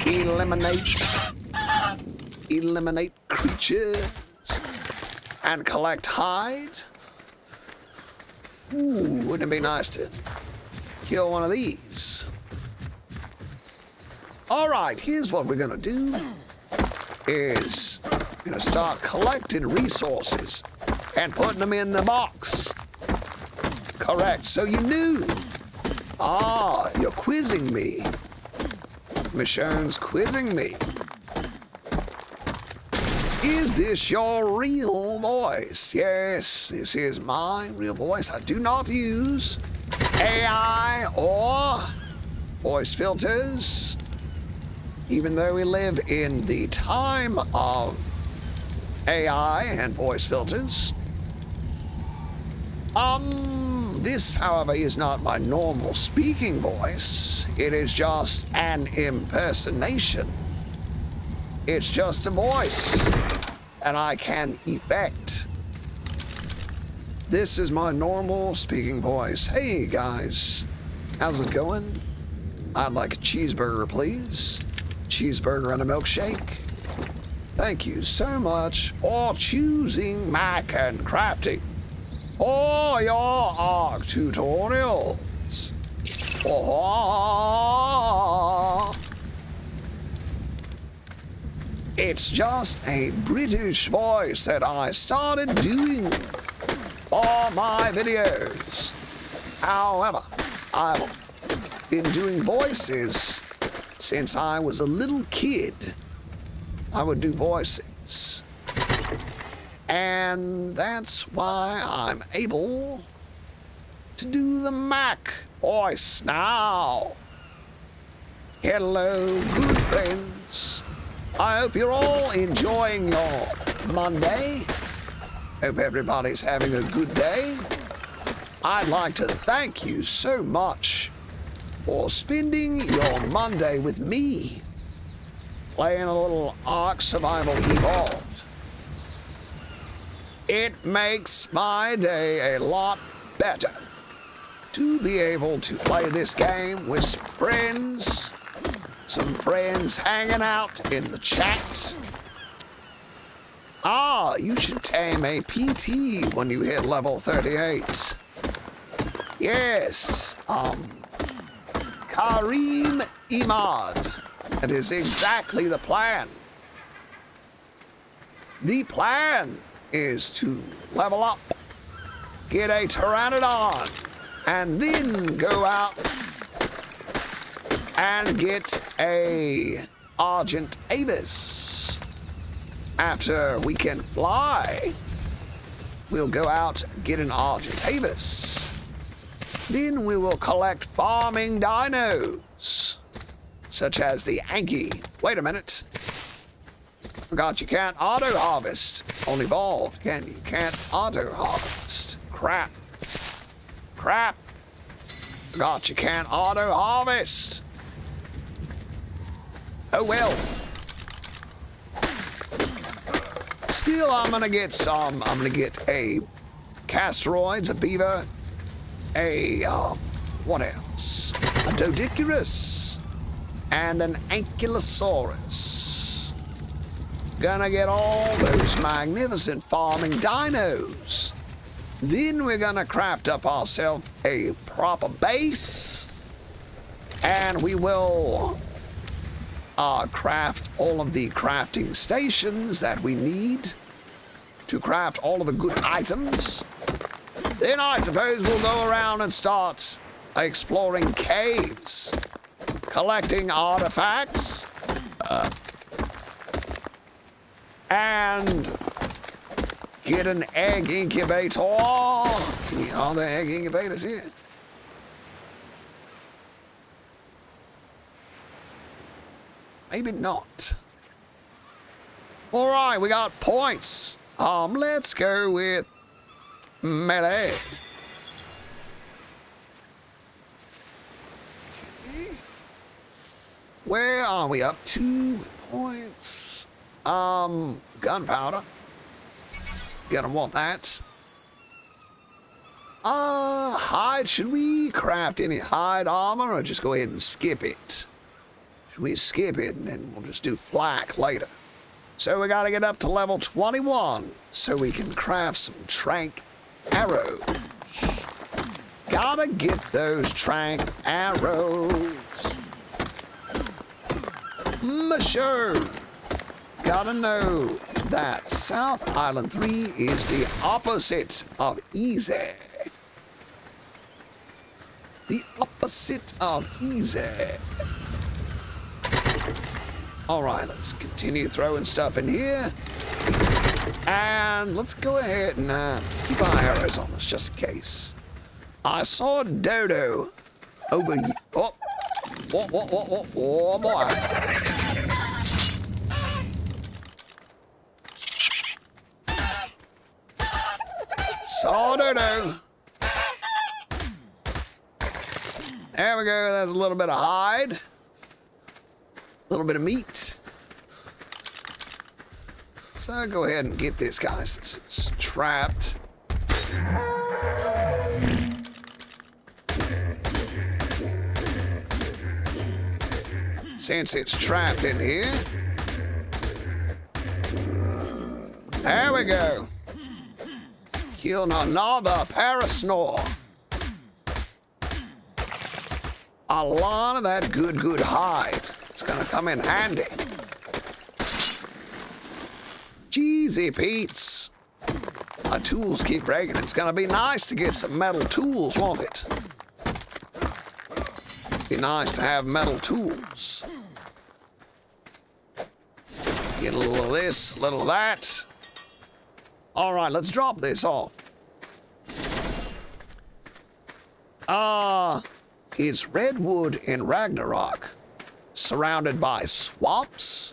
eliminate creatures and collect hide. Ooh, wouldn't it be nice to kill one of these? All right, here's what we're gonna do. Is gonna start collecting resources and putting them in the box. Correct, so you knew. Ah, you're quizzing me. Michonne's quizzing me. Is this your real voice? Yes, this is my real voice. I do not use AI or voice filters, even though we live in the time of AI and voice filters. This, however, is not my normal speaking voice. It is just an impersonation. It's just a voice that I can effect. This is my normal speaking voice. Hey guys, how's it going? I'd like a cheeseburger, please. Cheeseburger and a milkshake. Thank you so much for choosing Mac and Crafting for your ARK tutorials. Oh. It's just a British voice that I started doing for my videos. However, I've been doing voices since I was a little kid. I would do voices. And that's why I'm able to do the Mac voice now. Hello, good friends. I hope you're all enjoying your Monday. Hope everybody's having a good day. I'd like to thank you so much for spending your Monday with me, playing a little ARK Survival Evolved. It makes my day a lot better to be able to play this game with friends, some friends hanging out in the chat. Ah, you should tame a PT when you hit level 38. Yes, Kareem Imad. That is exactly the plan. The plan is to level up, get a Pteranodon, and then go out and get a Argent Avis. After we can fly, we'll go out and get an Argent Avis. Then we will collect farming dinos, such as the Anki. Wait a minute. Forgot you can't auto-harvest on Evolved, can you? Can't auto-harvest. Crap. Crap. Forgot you can't auto-harvest. Oh well. Still, I'm gonna get a Castoroids, a Beaver, what else? A Doedicurus, and an Ankylosaurus. Gonna get all those magnificent farming dinos. Then we're gonna craft up ourselves a proper base, and we will craft all of the crafting stations that we need to craft all of the good items. Then I suppose we'll go around and start exploring caves, collecting artifacts, And get an egg incubator. Are there egg incubators here? Maybe not. All right, we got points. Let's go with melee. Okay. Where are we up to? Points. Gunpowder. Gonna want that. Hide. Should we craft any hide armor or just go ahead and skip it? Should we skip it and then we'll just do flak later? So we gotta get up to level 21 so we can craft some trank arrows. Gotta get those trank arrows. Monsieur, gotta know that South Island 3 is the opposite of easy. The opposite of easy. All right, let's continue throwing stuff in here. And let's go ahead and let's keep our arrows on us just in case. I saw a dodo over here. Oh, boy. Saw a dodo. There we go, there's a little bit of hide. A little bit of meat. So go ahead and get this guy since it's trapped. Since it's trapped in here. There we go. Kill another parasnore. A lot of that good hide. It's gonna come in handy. Jeezy Pete's. My tools keep breaking. It's gonna be nice to get some metal tools, won't it? Be nice to have metal tools. Get a little of this, a little of that. All right, let's drop this off. Is Redwood in Ragnarok surrounded by swamps?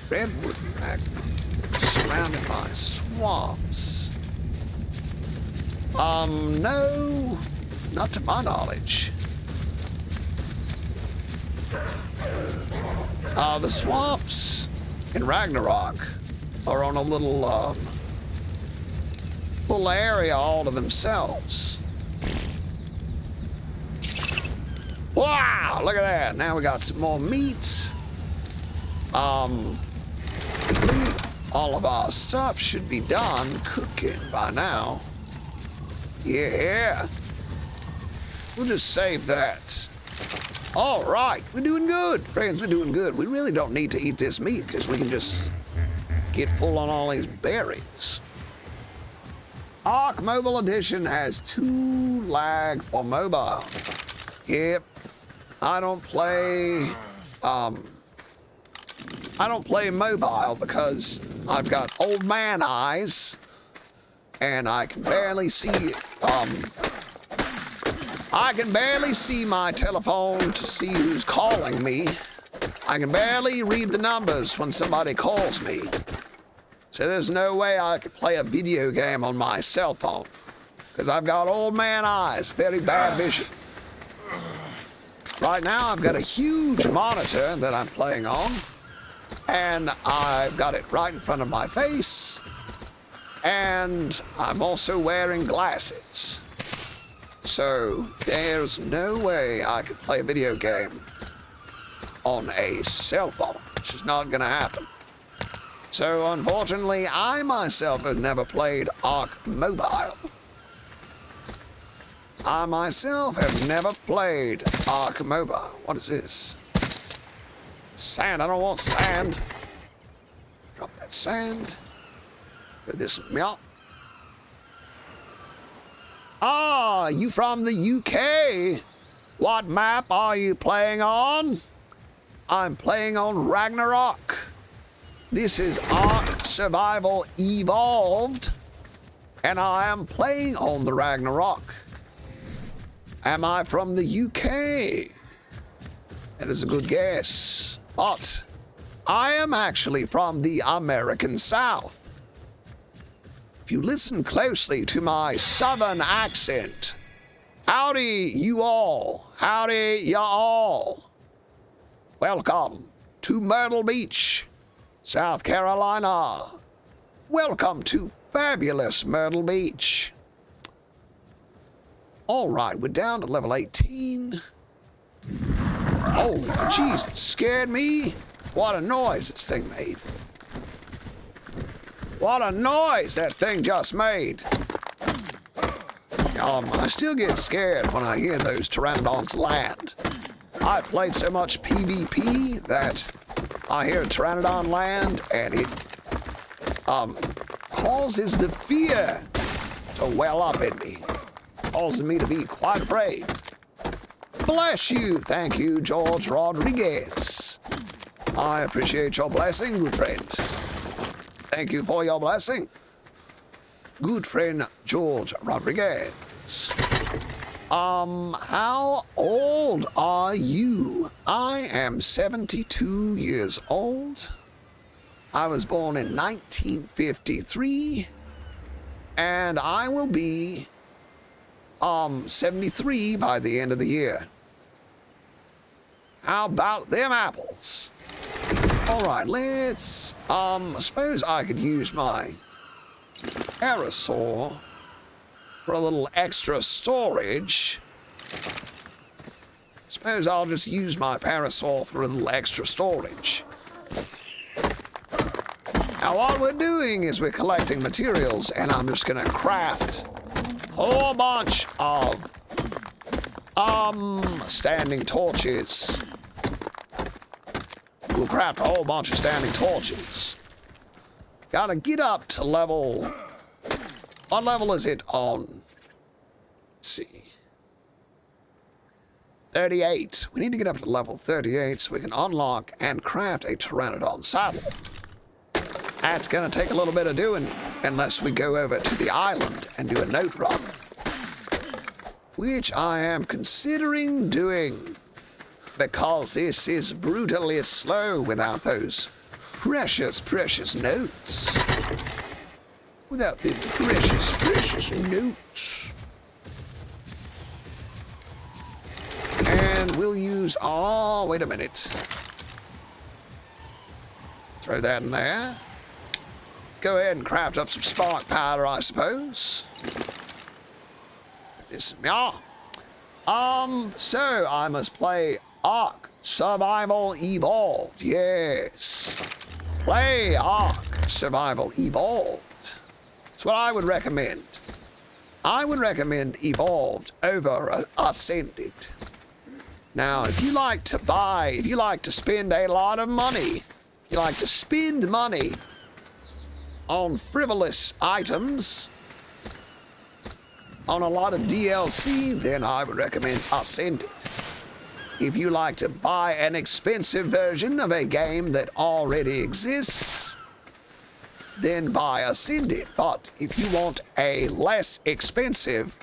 Redwood in Ragnarok surrounded by swamps. No, not to my knowledge. The swamps in Ragnarok are on a little area all to themselves. Wow, look at that. Now we got some more meat. I believe all of our stuff should be done cooking by now. Yeah. We'll just save that. All right, we're doing good. Friends, we're doing good. We really don't need to eat this meat because we can just get full on all these berries. Ark Mobile Edition has 2 lag for mobile. Yep. I don't play mobile because I've got old man eyes and I can barely see I can barely see my telephone to see who's calling me. I can barely read the numbers when somebody calls me. So there's no way I could play a video game on my cell phone because I've got old man eyes, very bad vision. Right now I've got a huge monitor that I'm playing on and I've got it right in front of my face and I'm also wearing glasses. So there's no way I could play a video game on a cell phone, which is not gonna happen. So unfortunately, I myself have never played Ark Mobile. I myself have never played Ark Mobile. What is this? Sand, I don't want sand. Drop that sand. Put this milk. Ah, you from the UK? What map are you playing on? I'm playing on Ragnarok. This is Ark Survival Evolved, and I am playing on the Ragnarok. Am I from the UK? That is a good guess, but I am actually from the American South. If you listen closely to my southern accent, howdy you all, howdy y'all. Welcome to Myrtle Beach, South Carolina. Welcome to fabulous Myrtle Beach. All right, we're down to level 18. Holy jeez, it scared me. What a noise this thing made. What a noise that thing just made. I still get scared when I hear those pteranodons land. I played so much PvP that I hear a pteranodon land and it causes the fear to well up in me. Causes me to be quite afraid. Bless you. Thank you, George Rodriguez. I appreciate your blessing, good friend. Thank you for your blessing. Good friend, George Rodriguez. How old are you? I am 72 years old. I was born in 1953. And I will be 73 by the end of the year. How about them apples? All right, let's, I suppose I could use my Parasaur for a little extra storage. Suppose I'll just use my Parasaur for a little extra storage. Now what we're doing is we're collecting materials, and I'm just gonna craft a whole bunch of standing torches. We'll craft a whole bunch of standing torches. Gotta get up to level... What level is it on? Let's see. 38. We need to get up to level 38 so we can unlock and craft a Pteranodon saddle. That's gonna take a little bit of doing unless we go over to the island and do a note run. Which I am considering doing, because this is brutally slow without those precious, precious notes. Without the precious, precious notes. And we'll use, oh, wait a minute. Throw that in there. Go ahead and craft up some spark powder, I suppose. This is me. So I must play Ark Survival Evolved. Yes. Play Ark Survival Evolved. That's what I would recommend. I would recommend Evolved over Ascended. Now, if you like to spend a lot of money, you like to spend money on frivolous items, on a lot of DLC, then I would recommend Ascended. If you like to buy an expensive version of a game that already exists, then buy Ascended. But if you want a less expensive,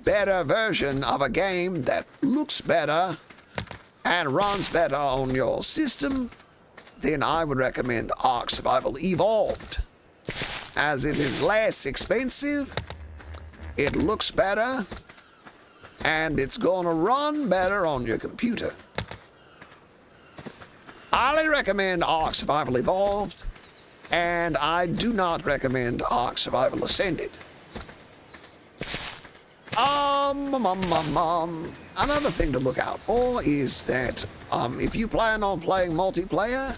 better version of a game that looks better and runs better on your system, then I would recommend Ark Survival Evolved. As it is less expensive, it looks better, and it's gonna run better on your computer. Highly recommend Ark Survival Evolved, and I do not recommend Ark Survival Ascended. Another thing to look out for is that if you plan on playing multiplayer,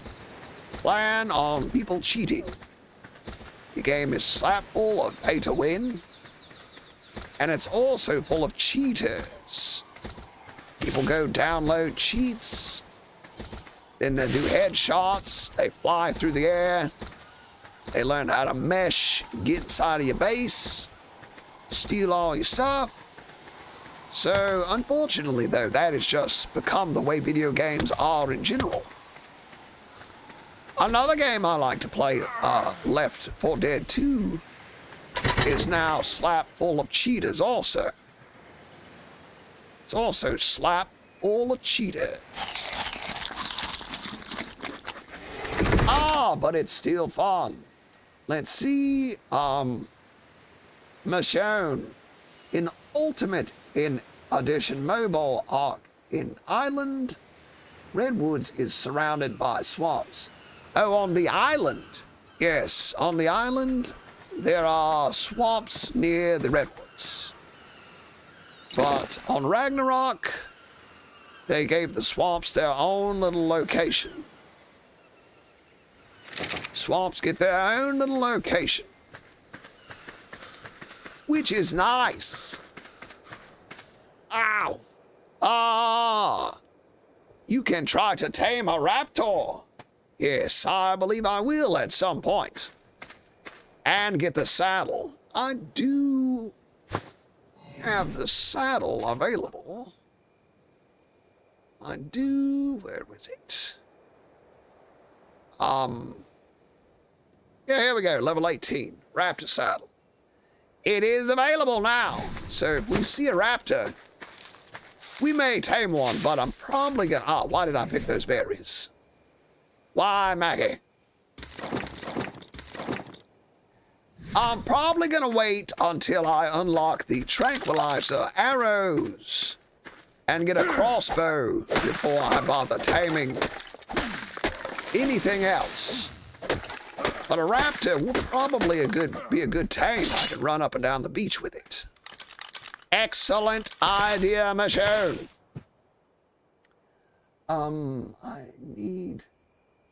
plan on people cheating. The game is slap full of pay to win, and it's also full of cheaters. People go download cheats, then they do headshots, they fly through the air, they learn how to mesh, get inside of your base, steal all your stuff, So, unfortunately, though, that has just become the way video games are in general. Another game I like to play, Left 4 Dead 2, is now slap full of cheaters also. It's also slap full of cheaters. But it's still fun. Let's see, Michonne in Ultimate in Edition Mobile Arc in Island, Redwoods is surrounded by swamps. Oh, on the island. Yes, on the island, there are swamps near the Redwoods. But on Ragnarok, they gave the swamps their own little location. Swamps get their own little location, which is nice. Ow! You can try to tame a raptor. Yes, I believe I will at some point. And get the saddle. I do have the saddle available. I do. Where was it? Yeah, here we go. Level 18. Raptor saddle. It is available now. So if we see a raptor, we may tame one, but I'm probably gonna... why did I pick those berries? Why, Maggie? I'm probably gonna wait until I unlock the tranquilizer arrows and get a crossbow before I bother taming anything else. But a raptor will probably be a good tame. I can run up and down the beach with it. Excellent idea, Michonne. I need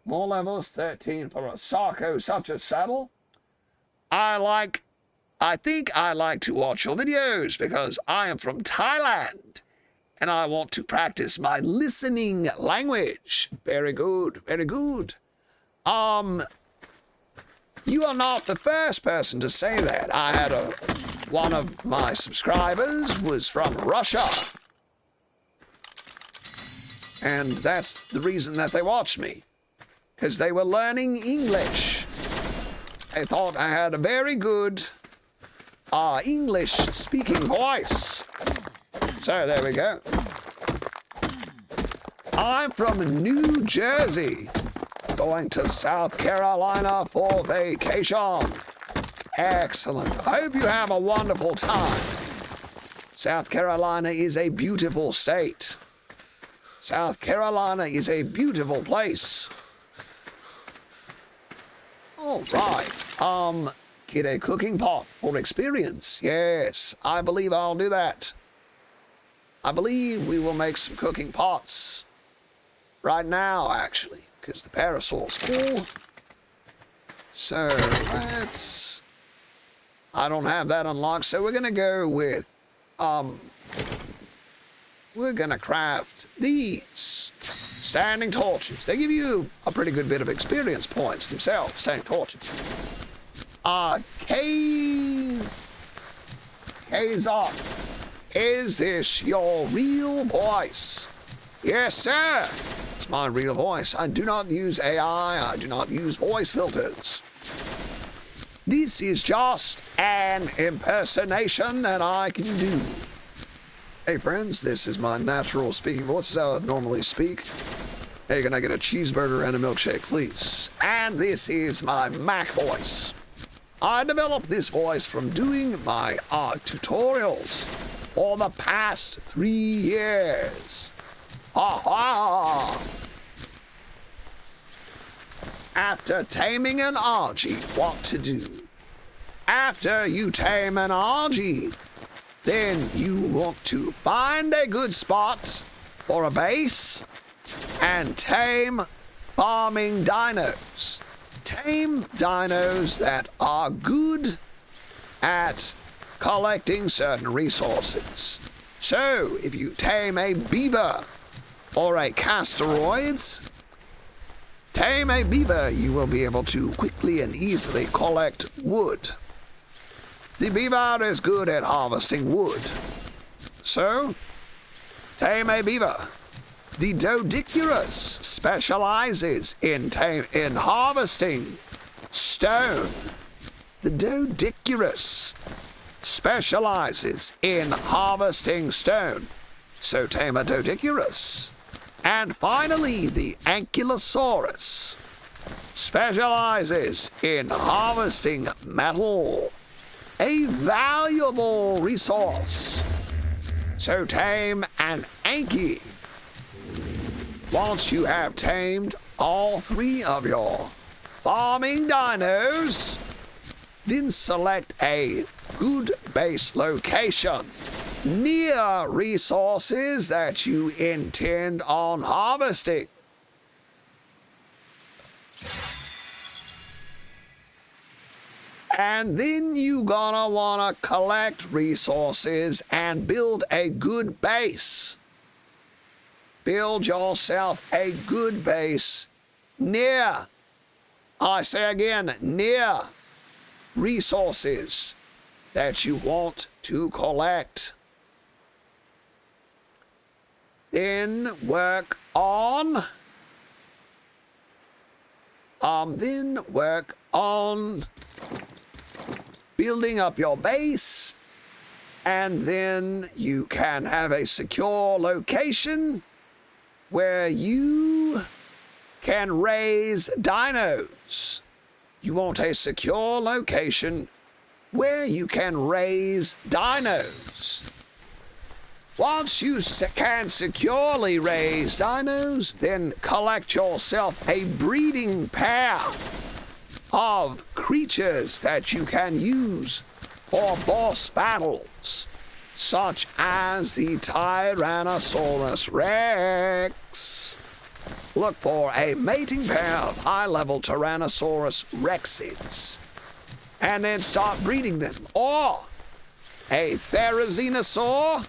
more levels. 13 for a Sarco such a saddle. I think I like to watch your videos because I am from Thailand and I want to practice my listening language. Very good, very good. You are not the first person to say that. I had one of my subscribers was from Russia. And that's the reason that they watched me. Because they were learning English. They thought I had a very good English-speaking voice. So there we go. I'm from New Jersey. Going to South Carolina for vacation. Excellent. I hope you have a wonderful time. South Carolina is a beautiful state. South Carolina is a beautiful place. All right. Get a cooking pot for experience. Yes, I believe I'll do that. I believe we will make some cooking pots right now, actually, because the parasol's full. So let's... I don't have that unlocked, so we're gonna go with, we're gonna craft these standing torches. They give you a pretty good bit of experience points themselves, standing torches. Kazar, is this your real voice? Yes, sir. It's my real voice. I do not use AI. I do not use voice filters. This is just an impersonation that I can do. Hey, friends, this is my natural speaking voice. This is how I normally speak. Hey, can I get a cheeseburger and a milkshake, please? And this is my Mac voice. I developed this voice from doing my tutorials for the past 3 years. Aha! After taming an Argy, what to do? After you tame an Argy, then you want to find a good spot for a base and tame farming dinos. Tame dinos that are good at collecting certain resources. So, if you tame a beaver or a casteroids, tame a beaver, you will be able to quickly and easily collect wood. The beaver is good at harvesting wood. So, tame a beaver. The Doedicurus specializes in harvesting stone. The Doedicurus specializes in harvesting stone. So tame a Doedicurus. And finally, the Ankylosaurus specializes in harvesting metal, a valuable resource. So tame an Anky. Once you have tamed all three of your farming dinos, then select a good base location near resources that you intend on harvesting. And then you gonna wanna collect resources and build a good base. Build yourself a good base near, I say again, near resources that you want to collect. Then work on building up your base, and then you can have a secure location where you can raise dinos. You want a secure location where you can raise dinos. Once you can securely raise dinos, then collect yourself a breeding pair of creatures that you can use for boss battles, such as the Tyrannosaurus Rex. Look for a mating pair of high-level Tyrannosaurus Rexes, and then start breeding them. Or a Therizinosaur,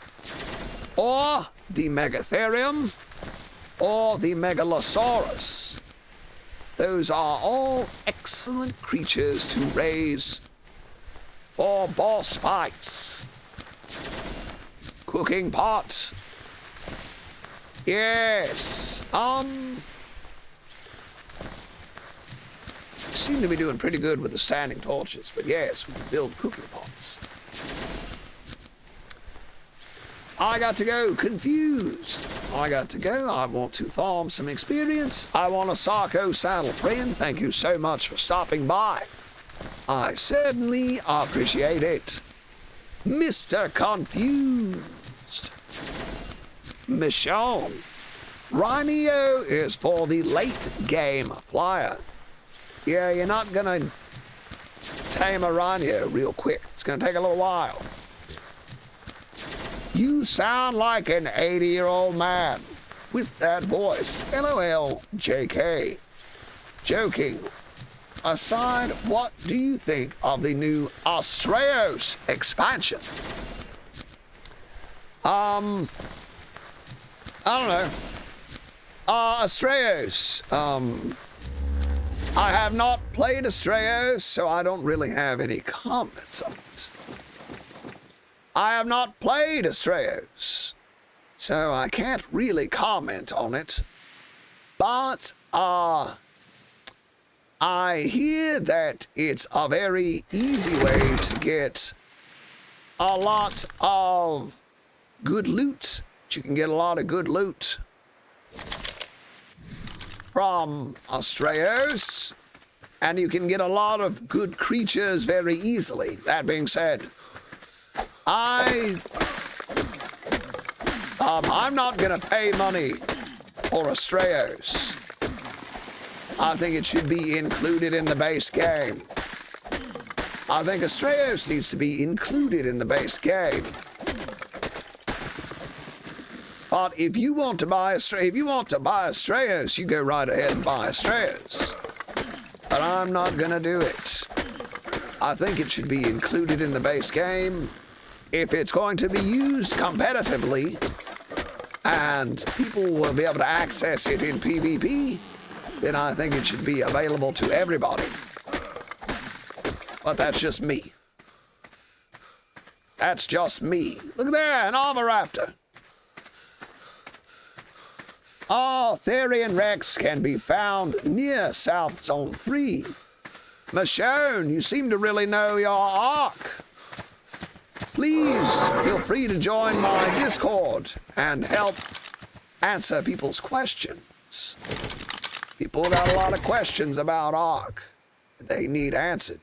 or the Megatherium, or the Megalosaurus. Those are all excellent creatures to raise for boss fights. Cooking pot. Yes. Seem to be doing pretty good with the standing torches, but yes, we can build cooking pots. I got to go confused. I got to go. I want to farm some experience. I want a Sarco saddle friend. Thank you so much for stopping by. I certainly appreciate it. Mr. Confused. Michonne. Rhino is for the late game flyer. Yeah, you're not gonna tame a Rhino real quick. It's gonna take a little while. You sound like an 80-year-old man with that voice. LOL, JK. Joking. Aside, what do you think of the new Astraeos expansion? I don't know. Astraeos. I have not played Astraeos, so I don't really have any comments on it. I have not played Astraeos, so I can't really comment on it. But I hear that it's a very easy way to get a lot of good loot. You can get a lot of good loot from Astraeos, and you can get a lot of good creatures very easily. That being said, I'm not gonna pay money for Astraeos. I think it should be included in the base game. I think Astraeos needs to be included in the base game. But if you want to buy Astraeos, you go right ahead and buy Astraeos. But I'm not gonna do it. I think it should be included in the base game. If it's going to be used competitively, and people will be able to access it in PvP, then I think it should be available to everybody. But that's just me. That's just me. Look there, an Oviraptor. Therian Rex can be found near South Zone 3. Michonne, you seem to really know your Ark. Please feel free to join my Discord and help answer people's questions. People got a lot of questions about Ark that they need answered.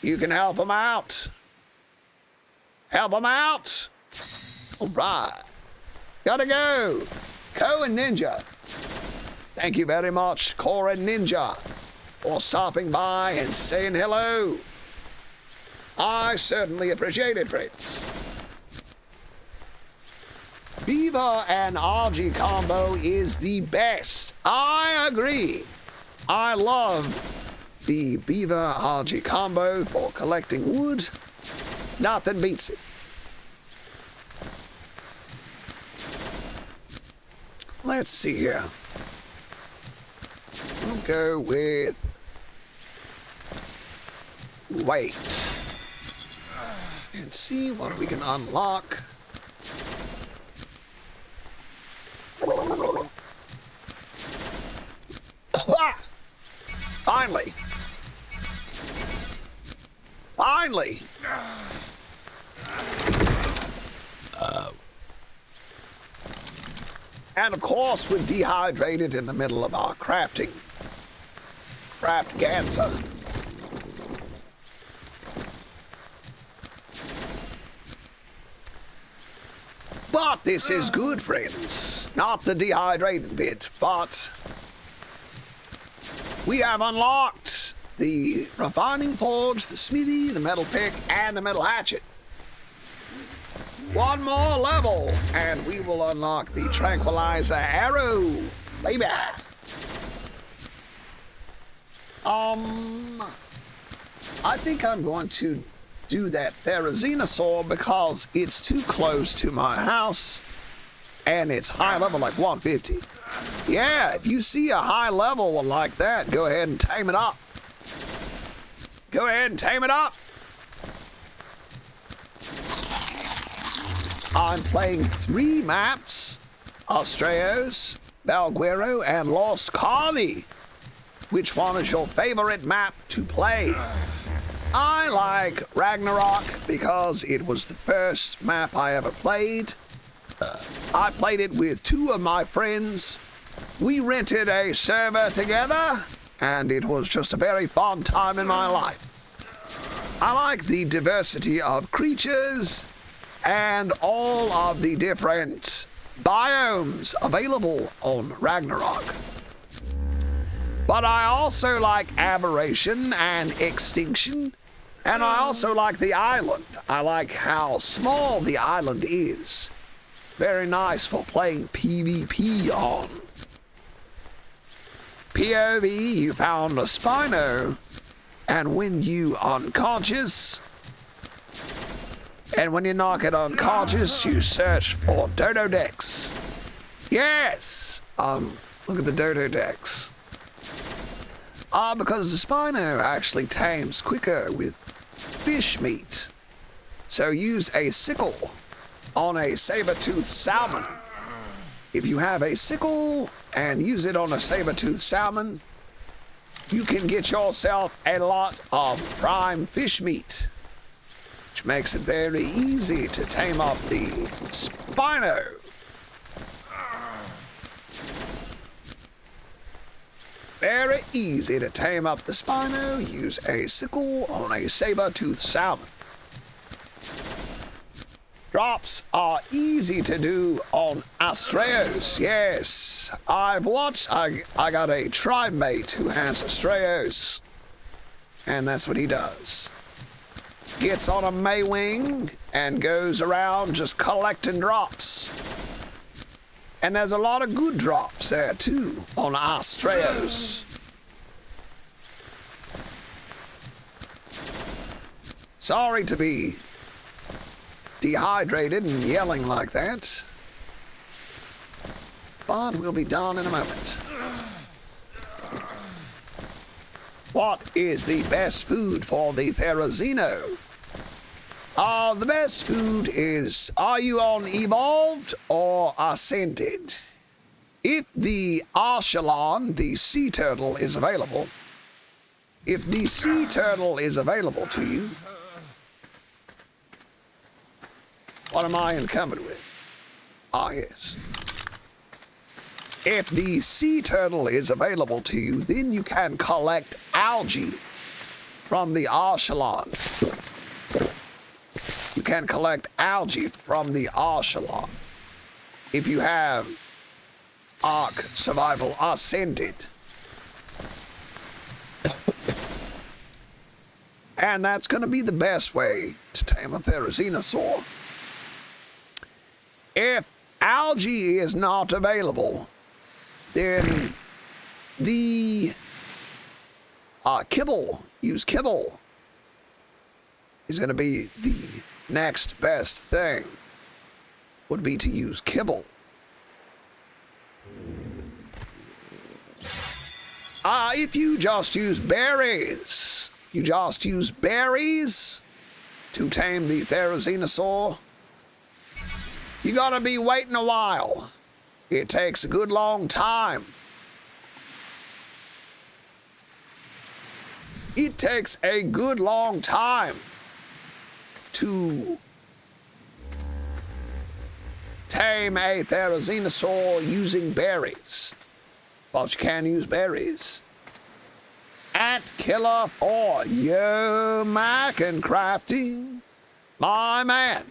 You can help them out. Help them out. All right. Gotta go. Ko and Ninja. Thank you very much, Cora Ninja, for stopping by and saying hello. I certainly appreciate it, friends. Beaver and Argy combo is the best. I agree. I love the Beaver Argy combo for collecting wood. Nothing beats it. Let's see here. We'll go with wait. And see what we can unlock. Finally. Finally. And of course, we're dehydrated in the middle of our crafting. Craftganza. But this is good, friends. Not the dehydrated bit, but we have unlocked the refining forge, the smithy, the metal pick, and the metal hatchet. One more level, and we will unlock the tranquilizer arrow, baby. I think I'm going to do that Therizinosaur because it's too close to my house, and it's high level like 150. Yeah, if you see a high level like that, go ahead and tame it up. Go ahead and tame it up. I'm playing 3 maps, Astraeos, Valguero, and Lost Colony. Which one is your favorite map to play? I like Ragnarok because it was the first map I ever played. I played it with 2 of my friends. We rented a server together, and it was just a very fun time in my life. I like the diversity of creatures and all of the different biomes available on Ragnarok. But I also like Aberration and Extinction, and I also like the island. I like how small the island is. Very nice for playing PvP on. POV, you found a Spino, and when you unconscious, and when you knock it unconscious, you search for Dododex. Yes! Look at the Dododex. Because the Spino actually tames quicker with fish meat. So use a sickle on a saber-toothed salmon. If you have a sickle and use it on a saber-toothed salmon, you can get yourself a lot of prime fish meat, which makes it very easy to tame up the Spino. Very easy to tame up the Spino. Use a sickle on a saber-toothed salmon. Drops are easy to do on Astraeos. Yes, I've watched. I got a tribe mate who has Astraeos, and that's what he does. Gets on a Maywing and goes around just collecting drops. And there's a lot of good drops there too on Astraeos. Sorry to be dehydrated and yelling like that, but we'll be done in a moment. What is the best food for the Therizino? The best food is, are you on Evolved or Ascended? If the Archelon, the sea turtle, is available, if the sea turtle is available to you, what am I encumbered with? Ah, yes. If the sea turtle is available to you, then you can collect algae from the Archelon. You can collect algae from the Archelon. If you have Ark Survival Ascended. And that's going to be the best way to tame a Therizinosaur. If algae is not available, then the kibble, use kibble, is going to be the next best thing. Would be to use kibble. If you just use berries, to tame the Therizinosaur, you gotta be waiting a while. It takes a good long time. It takes a good long time to tame a Therizinosaur using berries. But you can use berries. Ant Killer 4, yo, Mac and Crafting, my man.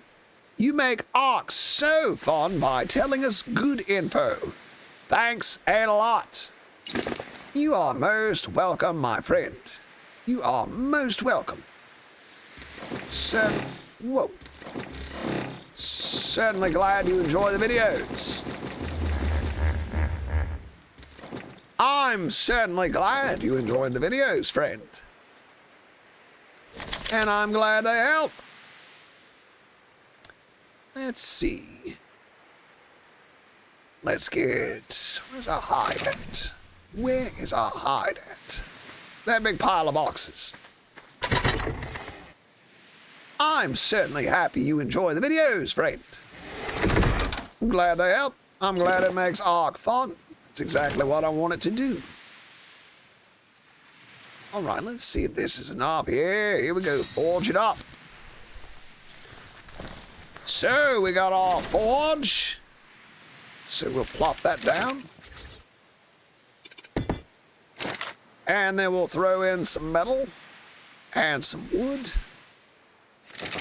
You make Ark so fun by telling us good info. Thanks a lot. You are most welcome, my friend. You are most welcome. Certainly glad you enjoy the videos. I'm certainly glad you enjoyed the videos, friend. And I'm glad to help. Let's see. Let's get... Where's our hide at? Where is our hide at? That big pile of boxes. I'm certainly happy you enjoy the videos, friend. I'm glad they help. I'm glad it makes Ark fun. That's exactly what I want it to do. All right, let's see if this is enough. Here we go. Forge it up. So we got our forge. So we'll plop that down. And then we'll throw in some metal and some wood.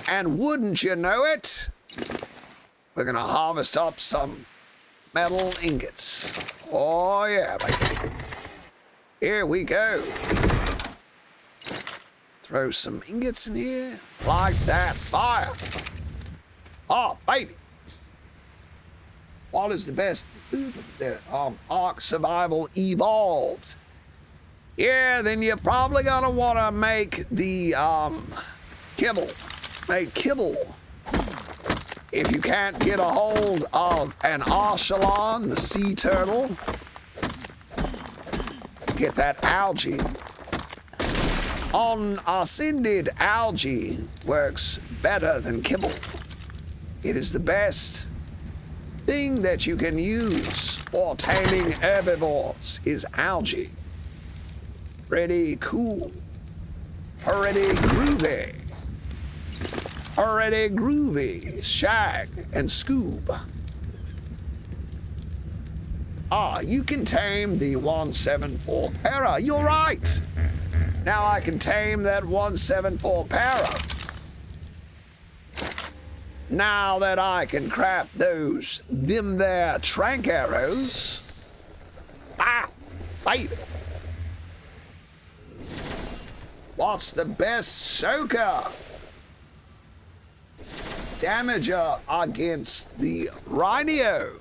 And wouldn't you know it, we're gonna harvest up some metal ingots. Oh yeah, baby. Here we go. Throw some ingots in here. Like that. Fire. Oh, baby. What is the best food? The Ark Survival Evolved. Yeah, then you're probably gonna want to make the kibble. Make kibble. If you can't get a hold of an Archelon, the sea turtle, get that algae. On Ascended, algae works better than kibble. It is the best thing that you can use for taming herbivores is algae. Pretty cool. Pretty groovy. Pretty groovy. Shag and Scoob. You can tame the 174 para. You're right. Now I can tame that 174 para. Now that I can craft them there trank arrows. Baby. What's the best soaker? Damager against the Rhino.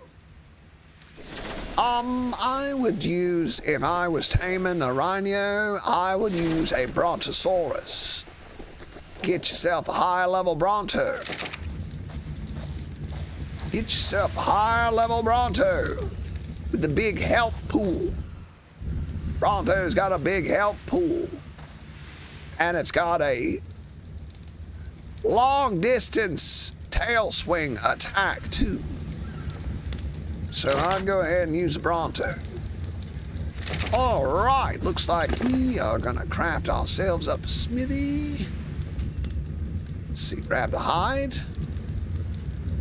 I would use, if I was taming a Rhino, I would use a Brontosaurus. Get yourself a higher level Bronto. Get yourself a higher level Bronto with the big health pool. Bronto's got a big health pool. And it's got a long distance tail swing attack too. So I'll go ahead and use the Bronto. All right, looks like we are gonna craft ourselves up a smithy. Let's see, grab the hide,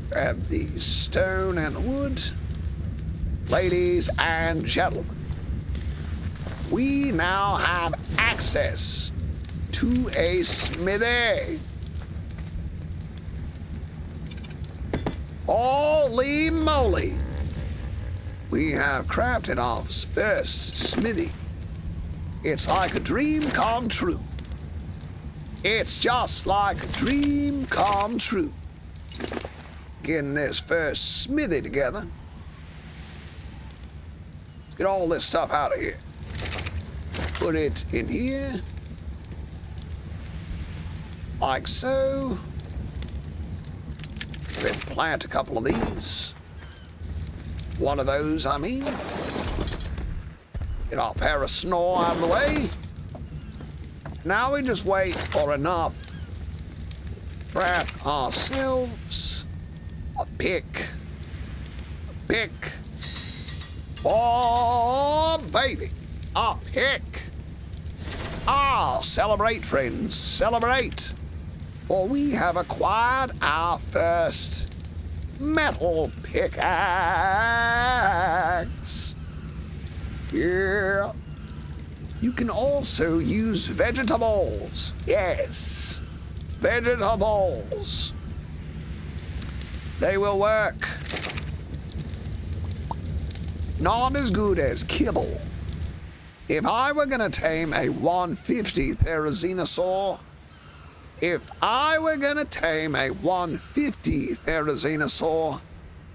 grab the stone and the wood. Ladies and gentlemen, we now have access to a smithy. Holy moly! We have crafted our first smithy. It's like a dream come true. It's just like a dream come true. Getting this first smithy together. Let's get all this stuff out of here. Put it in here. Like so. Then plant a couple of these. One of those, I mean. Get our pair of snore out of the way. Now we just wait for enough. Craft ourselves a pick. A pick. Oh, baby. A pick. Ah, celebrate, friends. Celebrate. For we have acquired our first metal pickaxe. Yeah. You can also use vegetables. Yes. Vegetables. They will work. Not as good as kibble. If I were gonna tame a 150 Therizinosaur,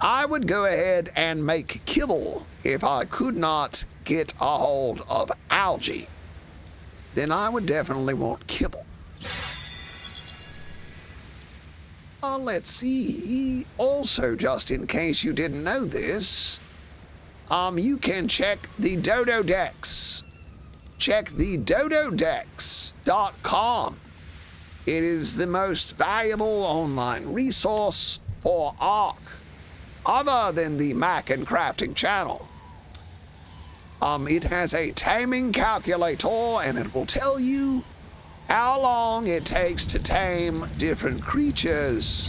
I would go ahead and make kibble if I could not get a hold of algae. Then I would definitely want kibble. Let's see. Also, just in case you didn't know this, you can check the Dodo Dex. Check the dododex.com. It is the most valuable online resource for Ark, other than the Mac and Crafting channel. It has a taming calculator, and it will tell you how long it takes to tame different creatures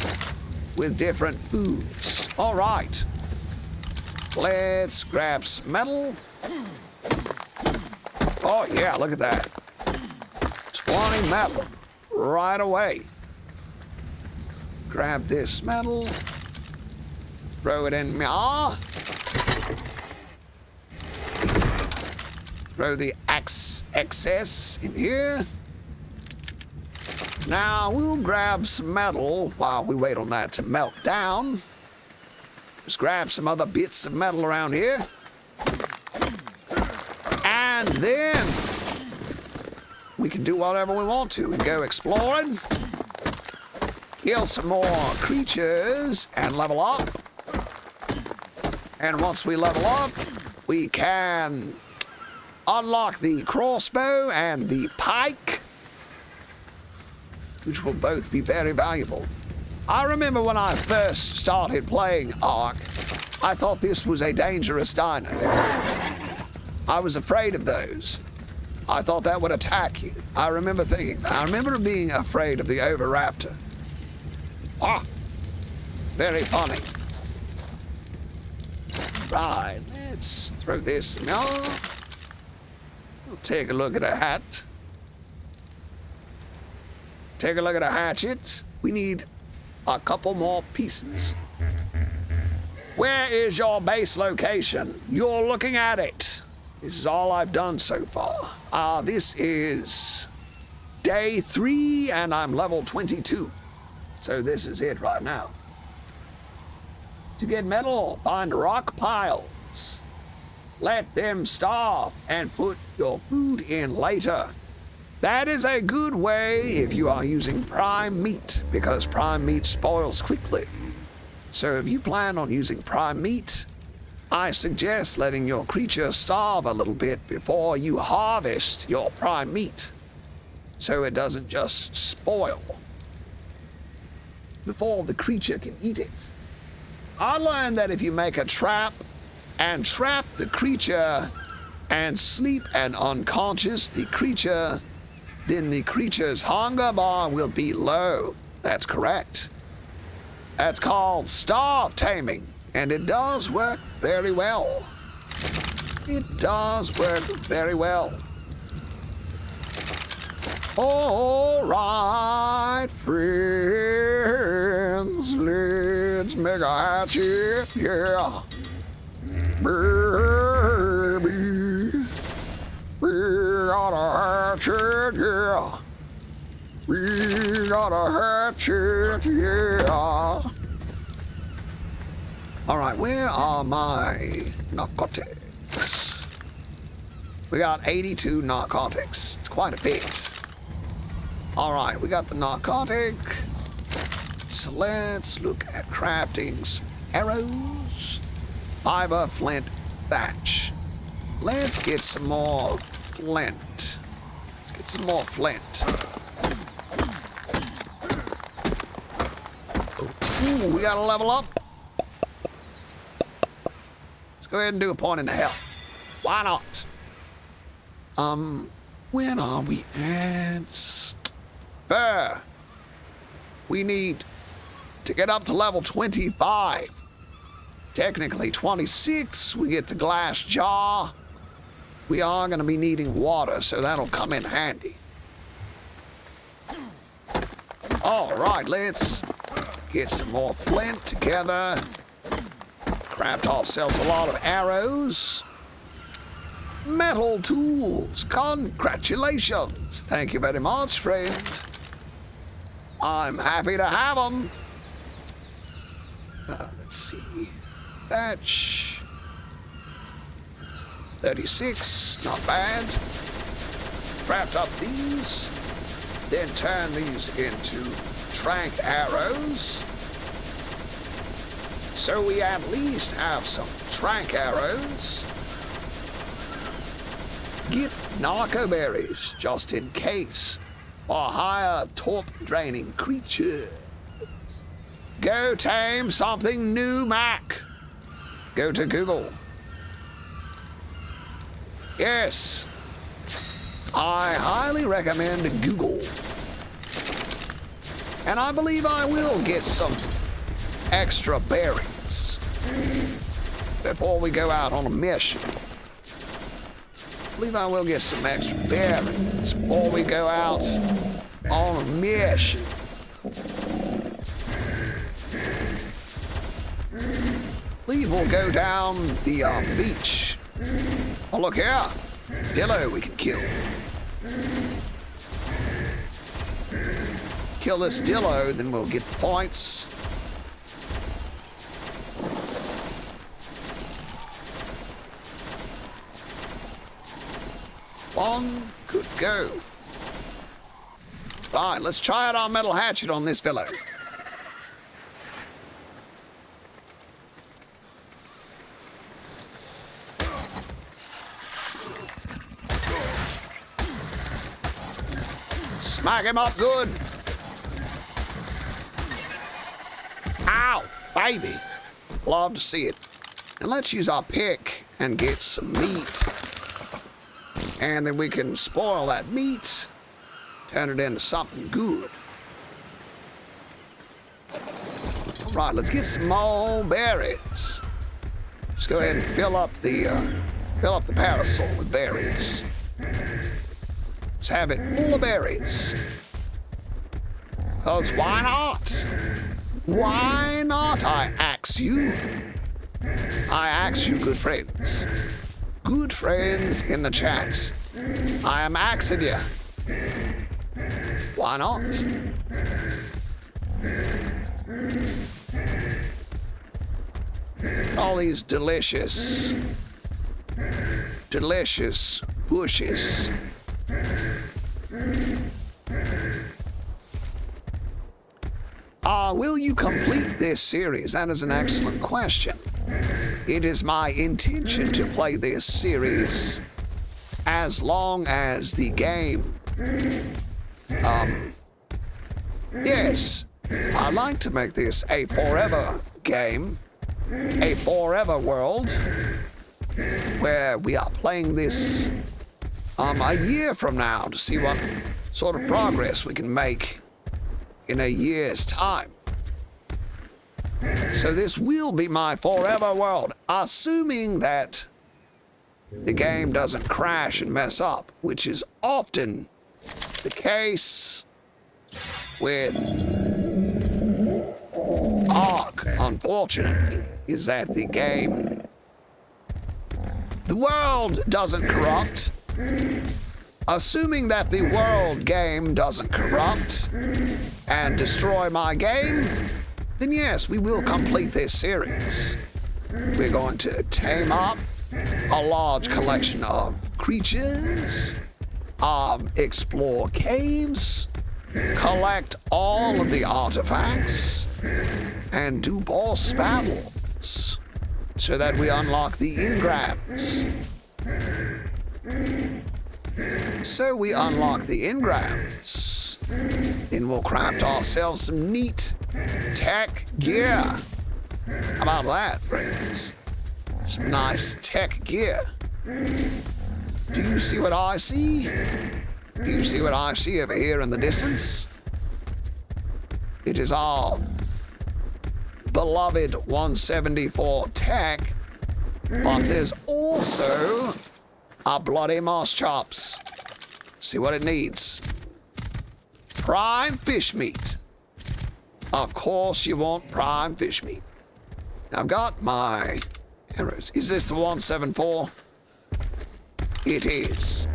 with different foods. All right, let's grab some metal. Oh yeah, look at that. 20 metal. Right away. Grab this metal. Throw it in me. Throw the excess in here. Now we'll grab some metal while we wait on that to melt down. Just grab some other bits of metal around here. And then we can do whatever we want to and go exploring, kill some more creatures, and level up. And once we level up, we can unlock the crossbow and the pike, which will both be very valuable. I remember when I first started playing Ark, I thought this was a dangerous dino. I was afraid of those. I thought that would attack you. I remember being afraid of the Oviraptor. Very funny. Right, let's throw this. We'll take a look at a hat. Take a look at a hatchet. We need a couple more pieces. Where is your base location? You're looking at it. This is all I've done so far. This is day 3, and I'm level 22. So this is it right now. To get metal, find rock piles. Let them starve and put your food in later. That is a good way if you are using prime meat, because prime meat spoils quickly. So if you plan on using prime meat, I suggest letting your creature starve a little bit before you harvest your prime meat, so it doesn't just spoil. before the creature can eat it. I learned that if you make a trap and trap the creature and sleep and unconscious the creature, then the creature's hunger bar will be low. That's correct. That's called starve taming, and it does work very well. It does work very well. All right, friends, let's make a hatchet, yeah. Baby, we got a hatchet, yeah. We got a hatchet, yeah. All right, where are my narcotics? We got 82 narcotics. It's quite a bit. All right, we got the narcotic. So let's look at crafting some arrows, fiber, flint, thatch. Let's get some more flint. Let's get some more flint. Ooh, we gotta level up. Let's go ahead and do a point in the hell. Why not? When are we at? There. We need to get up to level 25. Technically 26, we get the glass jar. We are going to be needing water, so that'll come in handy. All right, let's get some more flint together. Craft ourselves a lot of arrows. Metal tools. Congratulations. Thank you very much, friend. I'm happy to have them. Let's see. Thatch. 36. Not bad. Craft up these. Then turn these into trank arrows. So we at least have some trank arrows. Get narco berries just in case. Or hire torp draining creatures. Go tame something new, Mac. Go to Google. Yes. I highly recommend Google. And I believe I will get some extra berries before we go out on a mission. I believe I will get some extra berries before we go out on a mission. I believe we'll go down the beach. Oh, look here. Dillo we can kill. Kill this Dillo, then we'll get the points. One, good go. Fine, let's try out our metal hatchet on this fellow. Smack him up good. Ow, baby. Love to see it. And let's use our pick and get some meat. And then we can spoil that meat, turn it into something good. All right, let's get some more berries. Just go ahead and fill up the parasol with berries. Let's have it full of berries. 'Cause why not? Why not, I ask you? I ask you, good friends. Good friends in the chat. I am asking you. Why not? All these delicious bushes. Will you complete this series? That is an excellent question. It is my intention to play this series as long as the game, yes, I like to make this a forever game, a forever world, where we are playing this a year from now to see what sort of progress we can make in a year's time. So this will be my forever world, assuming that the game doesn't crash and mess up, which is often the case with Ark, unfortunately, is that the world doesn't corrupt. Assuming that the world game doesn't corrupt and destroy my game, then yes, we will complete this series. We're going to tame up a large collection of creatures, explore caves, collect all of the artifacts, and do boss battles so that we unlock the engrams. So we unlock the engrams, then we'll craft ourselves some neat tech gear. How about that, friends? Some nice tech gear. Do you see what I see? Do you see what I see over here in the distance? It is our beloved 174 tech, but there's also our bloody moss chops. See what it needs? Prime fish meat. Of course you want prime fish meat. Now I've got my arrows. Is this the 174? It is.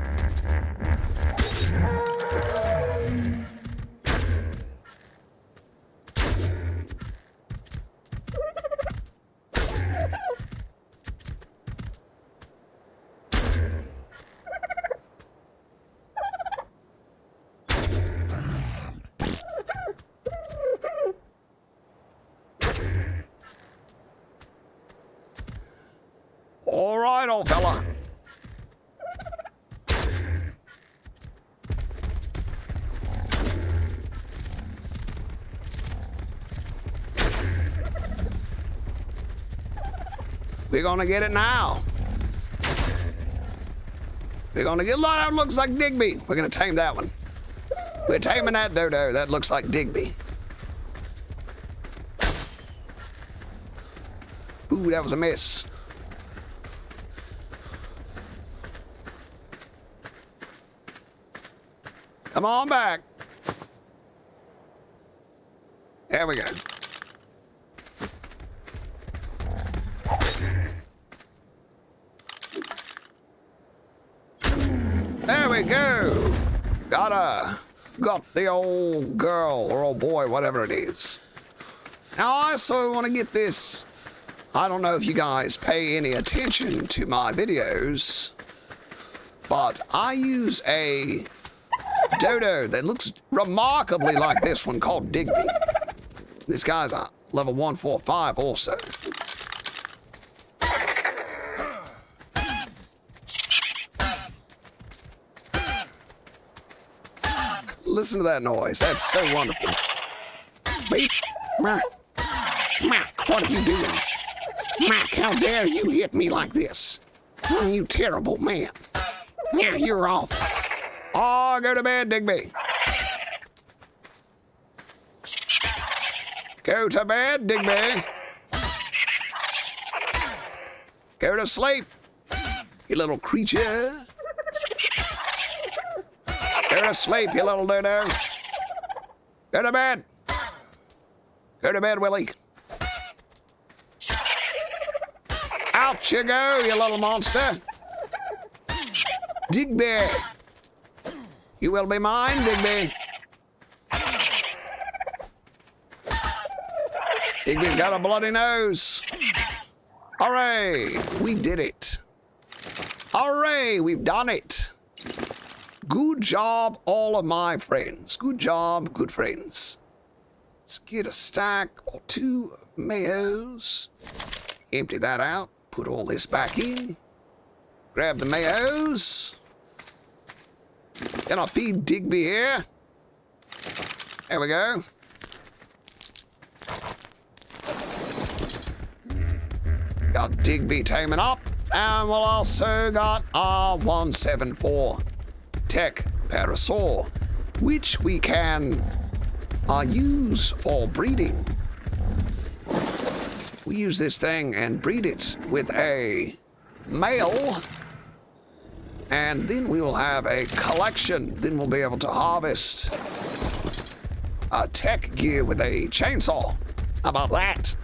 All right, old fella. We're gonna get it now. We're gonna get, that looks like Digby. We're gonna tame that one. We're taming that dodo. That looks like Digby. Ooh, that was a miss. Come on back. There we go. There we go. Got the old girl or old boy, whatever it is. Now I also want to get this. I don't know if you guys pay any attention to my videos, but I use a dodo that looks remarkably like this one called Digby. This guy's a level 145 also. Listen to that noise. That's so wonderful. Wait. Mac, what are you doing? Mac, how dare you hit me like this? Oh, you terrible man. Yeah, you're off. Oh, go to bed, Digby. Go to bed, Digby. Go to sleep, you little creature. Go to sleep, you little dodo. Go to bed. Go to bed, Willie. Out you go, you little monster. Digby. You will be mine, Digby. Digby's got a bloody nose. Hooray, we did it. Hooray, we've done it. Good job, all of my friends. Good job, good friends. Let's get a stack or two of mayos. Empty that out. Put all this back in. Grab the mayos. Gonna feed Digby here. There we go. got Digby taming up, and we'll also got our 174 Tech Parasaur, which we can use for breeding. We use this thing and breed it with a male, and then we will have a collection. Then we'll be able to harvest tech gear with a chainsaw. How about that?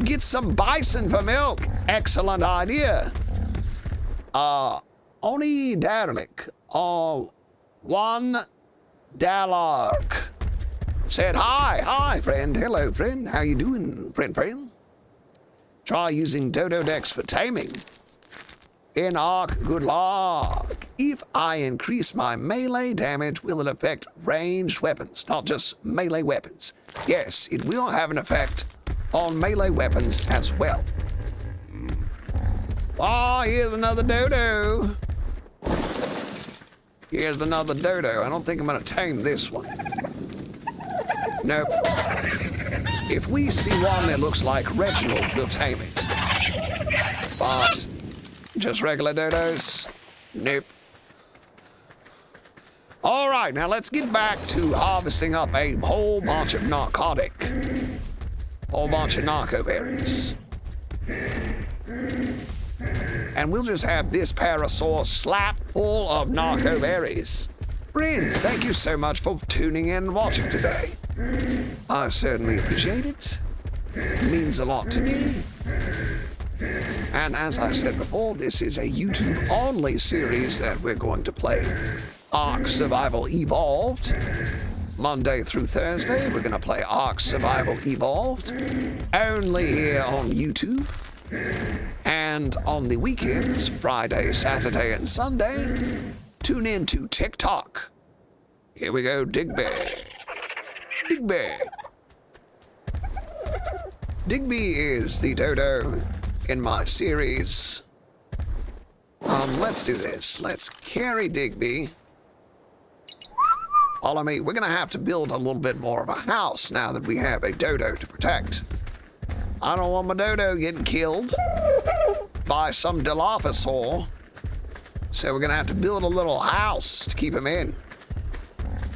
Get some bison for milk. Excellent idea. Oni Darlik, one Dalark said hi. Hi, friend. Hello, friend. How you doing, friend? Try using Dodo Dex for taming. In Ark, good luck. If I increase my melee damage, will it affect ranged weapons, not just melee weapons? Yes, it will have an effect on melee weapons as well. Oh, here's another dodo. Here's another dodo. I don't think I'm gonna tame this one. Nope. If we see one that looks like Reginald, we'll tame it. But just regular dodos? Nope. All right, now let's get back to harvesting up a whole bunch of narco berries. And we'll just have this Parasaur slap full of narco berries. Friends, thank you so much for tuning in and watching today. I certainly appreciate it. It means a lot to me. And as I said before, this is a YouTube-only series that we're going to play Ark Survival Evolved. Monday through Thursday, we're going to play Ark Survival Evolved, only here on YouTube. And on the weekends, Friday, Saturday, and Sunday, tune in to TikTok. Here we go, Digby. Digby is the dodo in my series. Let's do this. Let's carry Digby. Follow me. We're gonna have to build a little bit more of a house now that we have a dodo to protect. I don't want my dodo getting killed by some Dilophosaur. So we're gonna have to build a little house to keep him in.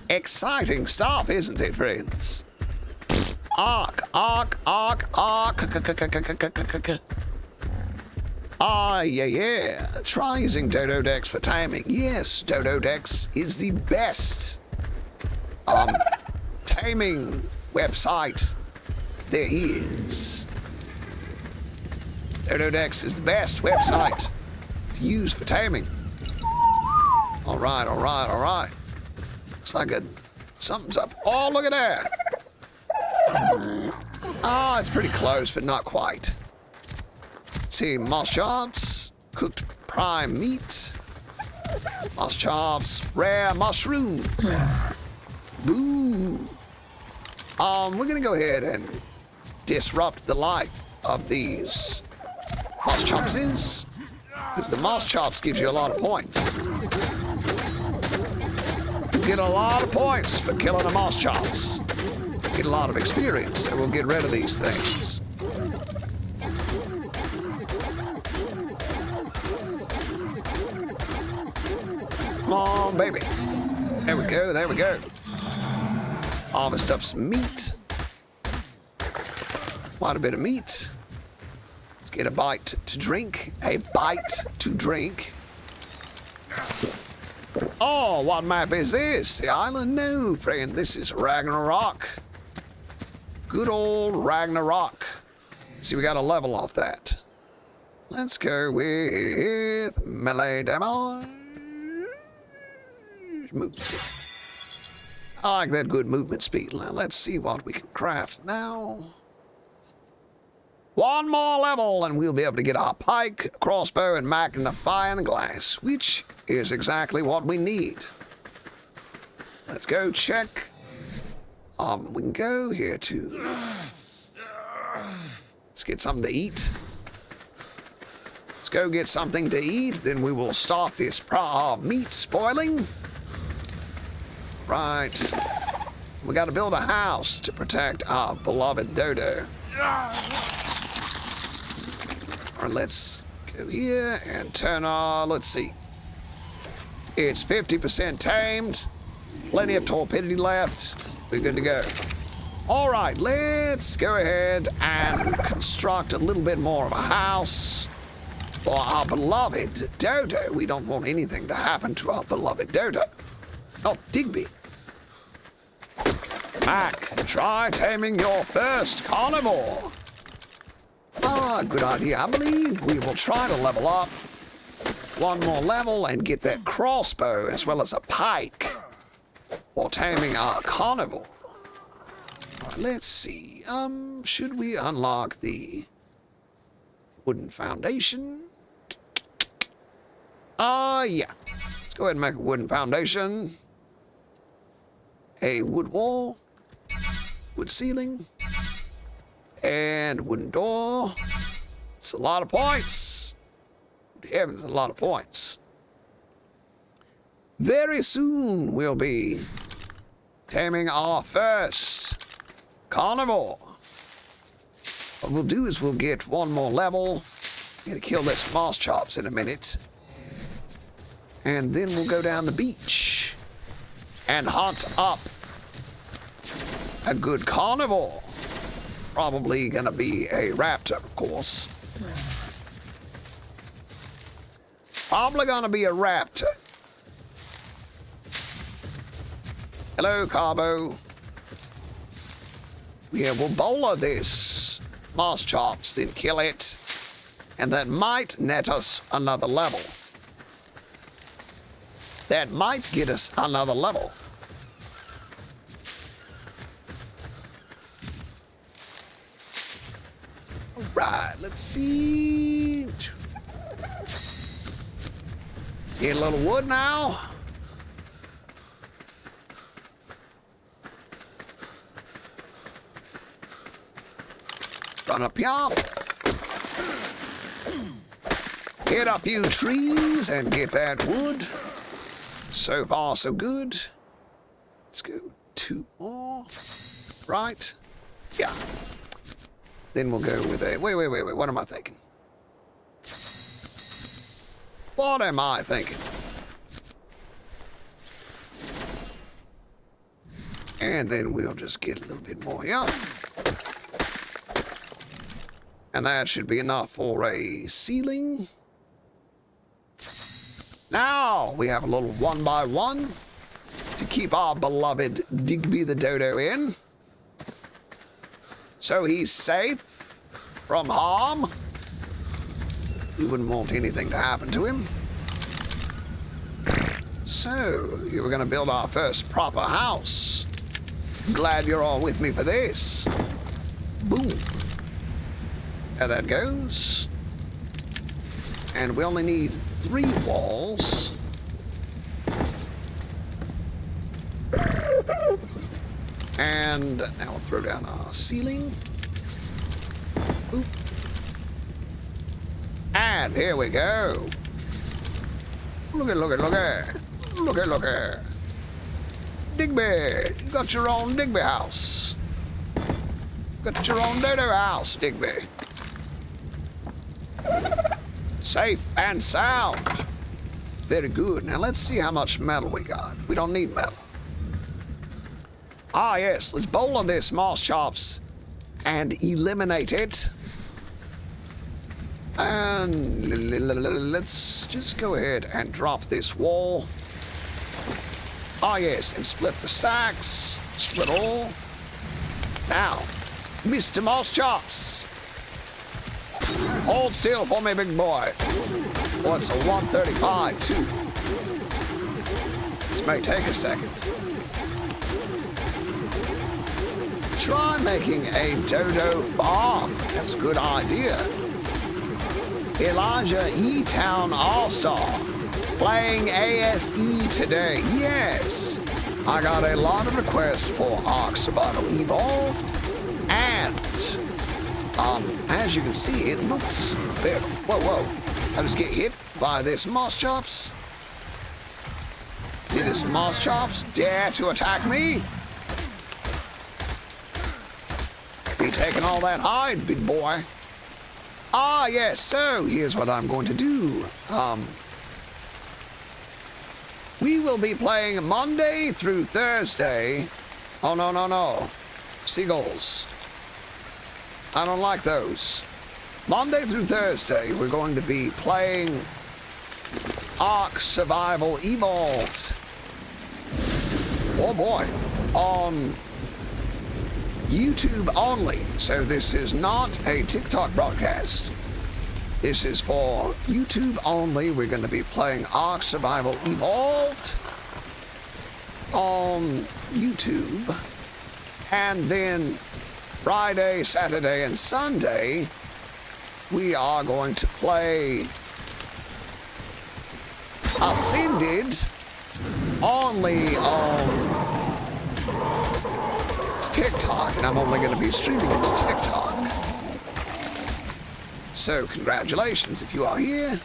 Exciting stuff, isn't it, friends? Ark. Yeah. Try using Dodo Dex for taming. Yes, Dodo Dex is the best taming website there is. Dodo Dex is the best website to use for taming. All right. Looks like something's up. Oh, look at that. Ah, it's pretty close, but not quite. Let's see, moss chops, cooked prime meat, moss chops, rare mushroom. Boo. We're gonna go ahead and disrupt the life of these moss chopsies, because the moss chops gives you a lot of points. You get a lot of points for killing the moss chops. Get a lot of experience, so we'll get rid of these things. Come on, baby. There we go. Harvest up some meat. Quite a bit of meat. Let's get a bite to drink. Oh, what map is this? The island? No, friend. This is Ragnarok. Good old Ragnarok. See, we got a level off that. Let's go with melee damage. Movement speed. I like that good movement speed. Now, let's see what we can craft now. One more level and we'll be able to get our pike, crossbow, and magnifying glass, which is exactly what we need. Let's go check. We can go here to... Let's get something to eat. Let's go get something to eat, then we will start this meat spoiling. Right. We got to build a house to protect our beloved dodo. All right, let's go here and turn on. Let's see. It's 50% tamed. Plenty of torpidity left. We're good to go. All right, let's go ahead and construct a little bit more of a house for our beloved Dodo. We don't want anything to happen to our beloved Dodo. Not Digby. Mac, try taming your first carnivore. Good idea. I believe we will try to level up one more level and get that crossbow as well as a pike for taming our carnivore. Right, let's see. Should we unlock the wooden foundation? Yeah. Let's go ahead and make a wooden foundation. A wood wall. Wood ceiling. And wooden door. It's a lot of points. Good heavens, a lot of points. Very soon we'll be taming our first carnivore. What we'll do is we'll get one more level. Gonna kill this Moschops in a minute. And then we'll go down the beach and hunt up a good carnivore. Probably gonna be a raptor, of course. Probably gonna be a raptor. Hello, Carbo. Yeah, we'll bowler this Moschops, then kill it, and that might net us another level. That might get us another level. All right, let's see. Get a little wood now. Run up here. Hit a few trees and get that wood. So far, so good. Let's go 2 more. Right? Yeah. Then we'll go with a... Wait. What am I thinking? What am I thinking? And then we'll just get a little bit more here. And that should be enough for a ceiling. Now we have a little 1x1 to keep our beloved Digby the Dodo in. So he's safe from harm. We wouldn't want anything to happen to him. So, we're going to build our first proper house. Glad you're all with me for this. Boom. There that goes. And we only need 3 walls. And now we'll throw down our ceiling. Oop. And here we go. Look at. Digby, you got your own Digby house. Got your own Dodo house, Digby. Safe and sound. Very good. Now let's see how much metal we got. We don't need metal. Ah, yes, let's bowl on this Moschops and eliminate it. And let's just go ahead and drop this wall. Ah, yes, and split the stacks. Split all. Now, Mr. Moschops. Hold still for me, big boy. Oh, it's a 135, too. This may take a second. Try making a Dodo farm. That's a good idea. Elijah E-Town All-Star playing ASE today. Yes, I got a lot of requests for Ark Survival Evolved, and as you can see, it looks better. Whoa! I just get hit by this Moschops. Did this Moschops dare to attack me? Be taking all that hide, big boy. Ah, yes, so here's what I'm going to do. We will be playing Monday through Thursday. Oh, no, no, no. Seagulls. I don't like those. Monday through Thursday, we're going to be playing Ark Survival Evolved. Oh boy. On YouTube only. So this is not a TikTok broadcast. This is for YouTube only. We're going to be playing Ark Survival Evolved on YouTube. And then Friday, Saturday, and Sunday, we are going to play Ascended only on TikTok, and I'm only going to be streaming it to TikTok. So congratulations if you are here.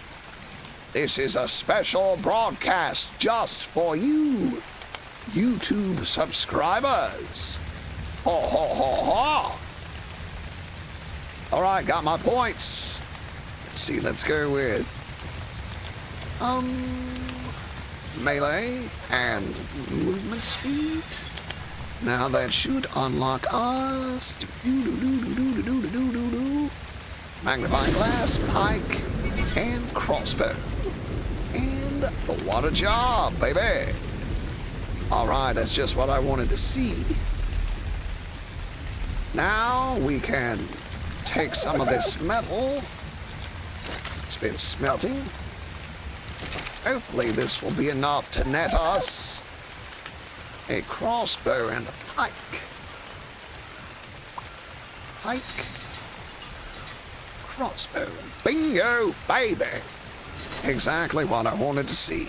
This is a special broadcast just for you, YouTube subscribers. Ho, ho, ho, ho. All right, got my points. Let's see, let's go with melee and movement speed. Now that should unlock us. Magnifying glass, pike, and crossbow. And the water jar, baby. All right, that's just what I wanted to see. Now we can take some of this metal. It's been smelting. Hopefully this will be enough to net us a crossbow and a pike. Pike. Crossbow. Bingo, baby. Exactly what I wanted to see.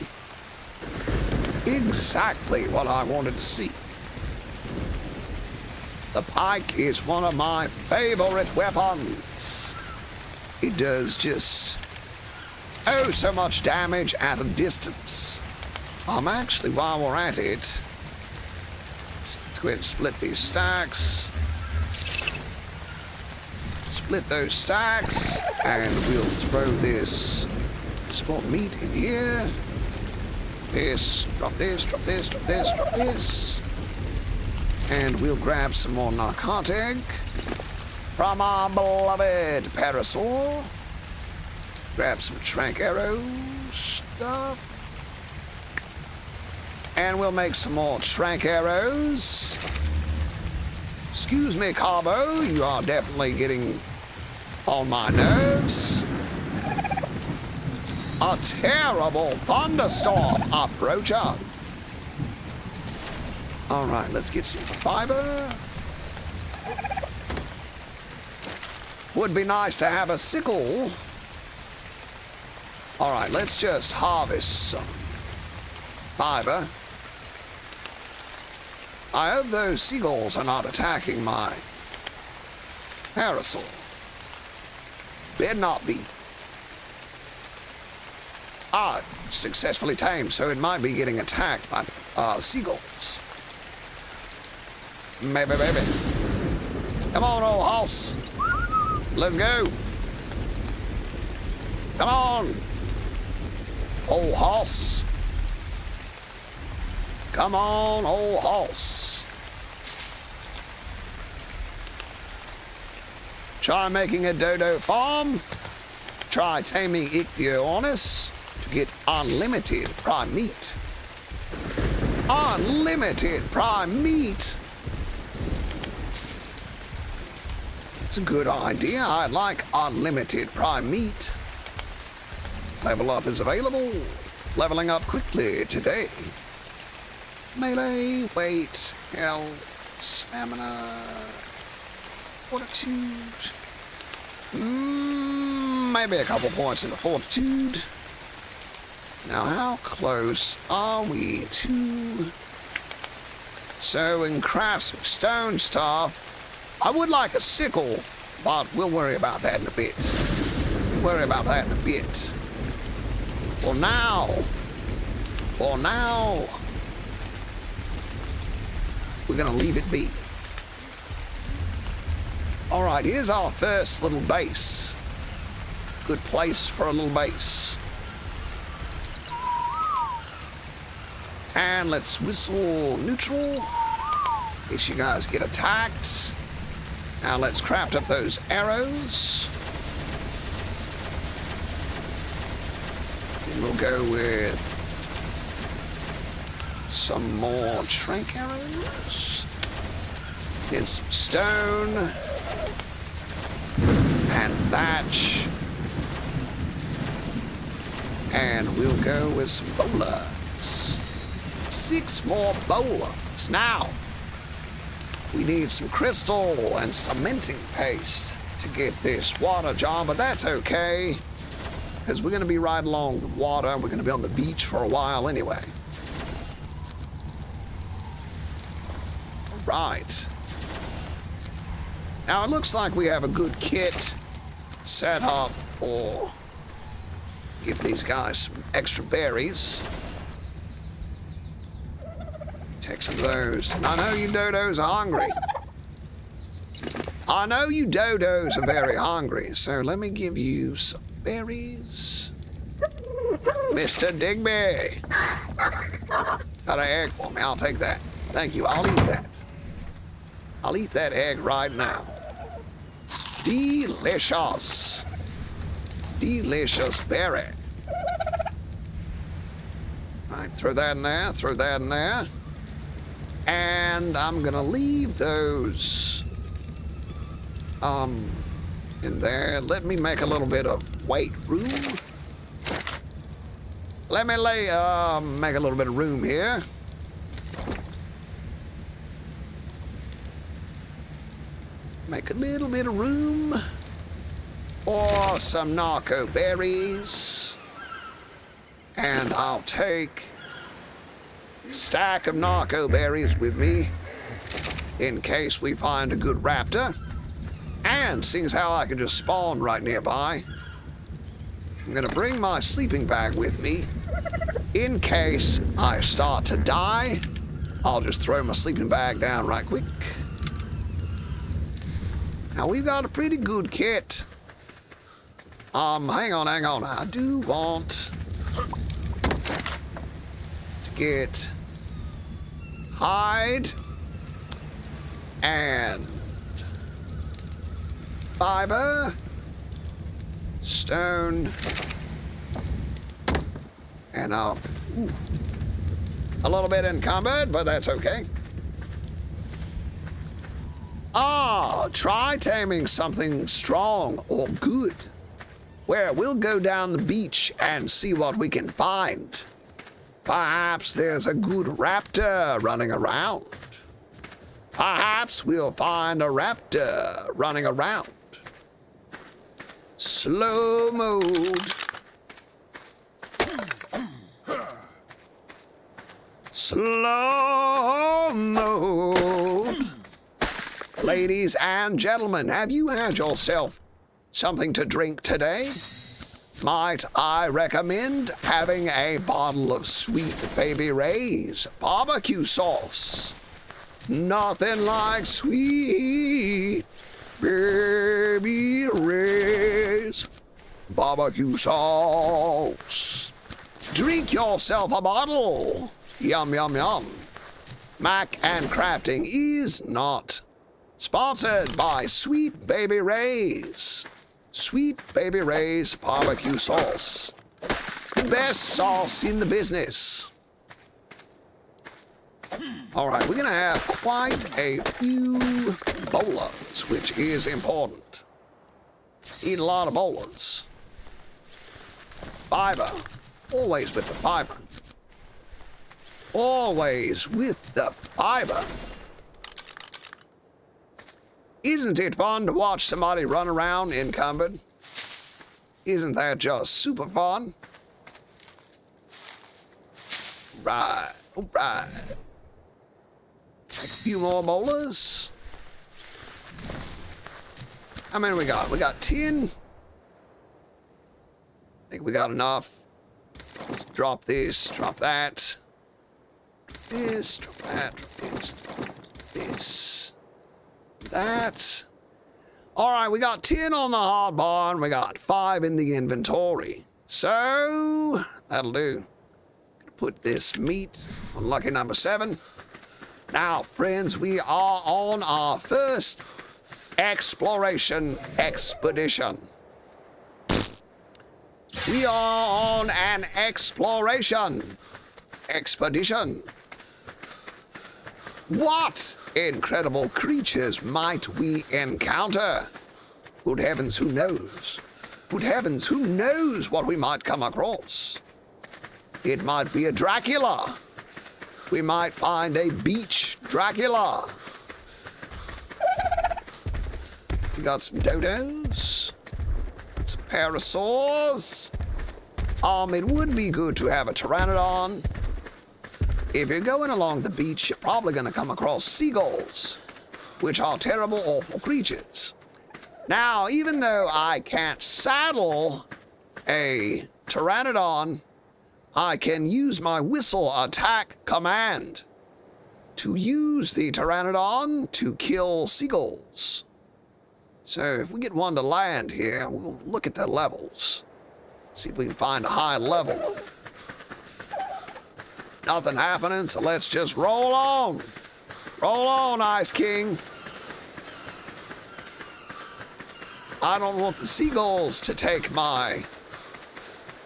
Exactly what I wanted to see. The pike is one of my favorite weapons. It does just oh so much damage at a distance. Actually, while we're at it, let's go ahead and split these stacks. Split those stacks, and we'll throw this small meat in here. This, drop this, drop this, drop this, drop this. And we'll grab some more narcotic from our beloved Parasaur. Grab some trank arrow stuff. And we'll make some more trank arrows. Excuse me, Carbo, you are definitely getting on my nerves. A terrible thunderstorm approaching. All right, let's get some fiber. Would be nice to have a sickle. All right, let's just harvest some fiber. I hope those seagulls are not attacking my Parasaur. Better not be. Successfully tamed, so it might be getting attacked by seagulls. Maybe, baby. Come on, old house. Let's go. Come on. Old house. Come on, old house. Try making a dodo farm. Try taming Ichthyornis to get unlimited prime meat. Unlimited prime meat. It's a good idea. I like unlimited prime meat. Level up is available. Leveling up quickly today. Melee, weight, health, stamina, fortitude. Maybe a couple points in the fortitude. Now, how close are we to? So, in crafts stone stuff, I would like a sickle, but we'll worry about that in a bit. Worry about that in a bit. For now, we're gonna leave it be. All right, here's our first little base. Good place for a little base. And let's whistle neutral in case you guys get attacked. Now let's craft up those arrows. And we'll go with some more trank arrows. Then some stone. And thatch. And we'll go with some bolas. 6 more bolas. Now, we need some crystal and cementing paste to get this water jar, but that's okay, because we're going to be right along the water. We're going to be on the beach for a while anyway. All right. Now, it looks like we have a good kit set up for... Give these guys some extra berries. Take some of those. I know you dodos are hungry. I know you dodos are very hungry, so let me give you some berries. Mr. Digby. Got an egg for me. I'll take that. Thank you. I'll eat that. I'll eat that egg right now. Delicious. Delicious berry. Right, throw that in there, throw that in there. And I'm gonna leave those in there. Let me make a little bit of weight room. Let me make a little bit of room here. Make a little bit of room. Or some narco berries. And I'll take a stack of narco berries with me in case we find a good raptor. And seeing as how I can just spawn right nearby, I'm gonna bring my sleeping bag with me in case I start to die. I'll just throw my sleeping bag down right quick. Now we've got a pretty good kit. Hang on. I do want to get hide and fiber, stone, and a little bit encumbered, but that's okay. Try taming something strong or good. Where we'll go down the beach and see what we can find. Perhaps there's a good raptor running around. Perhaps we'll find a raptor running around. Slow mode. Slow mode. Ladies and gentlemen, have you had yourself something to drink today? Might I recommend having a bottle of Sweet Baby Ray's barbecue sauce? Nothing like Sweet Baby Ray's barbecue sauce. Drink yourself a bottle. Yum, yum, yum. Mac and Crafting is not sponsored by Sweet Baby Ray's. Sweet Baby Ray's barbecue sauce. The best sauce in the business. All right, we're gonna have quite a few bolas, which is important. Eat a lot of bolas. Fiber. Always with the fiber. Always with the fiber. Isn't it fun to watch somebody run around encumbered? Isn't that just super fun? Right, all right. A few more bolas. How many we got? We got 10. I think we got enough. Let's drop this, drop that. This, drop that, drop this, this. That. All right, we got 10 on the hot bar and we got 5 in the inventory. So, that'll do. Put this meat on lucky number 7. Now, friends, we are on our first exploration expedition. We are on an exploration expedition. What incredible creatures might we encounter? Good heavens, who knows? Good heavens, who knows what we might come across? It might be a Dracula. We might find a beach Dracula. We got some dodos. Some parasaurs. It would be good to have a pteranodon. If you're going along the beach, you're probably going to come across seagulls, which are terrible, awful creatures. Now, even though I can't saddle a pteranodon, I can use my whistle attack command to use the pteranodon to kill seagulls. So if we get one to land here, we'll look at the levels. See if we can find a high level. Nothing happening, so let's just roll on. Roll on, Ice King. I don't want the seagulls to take my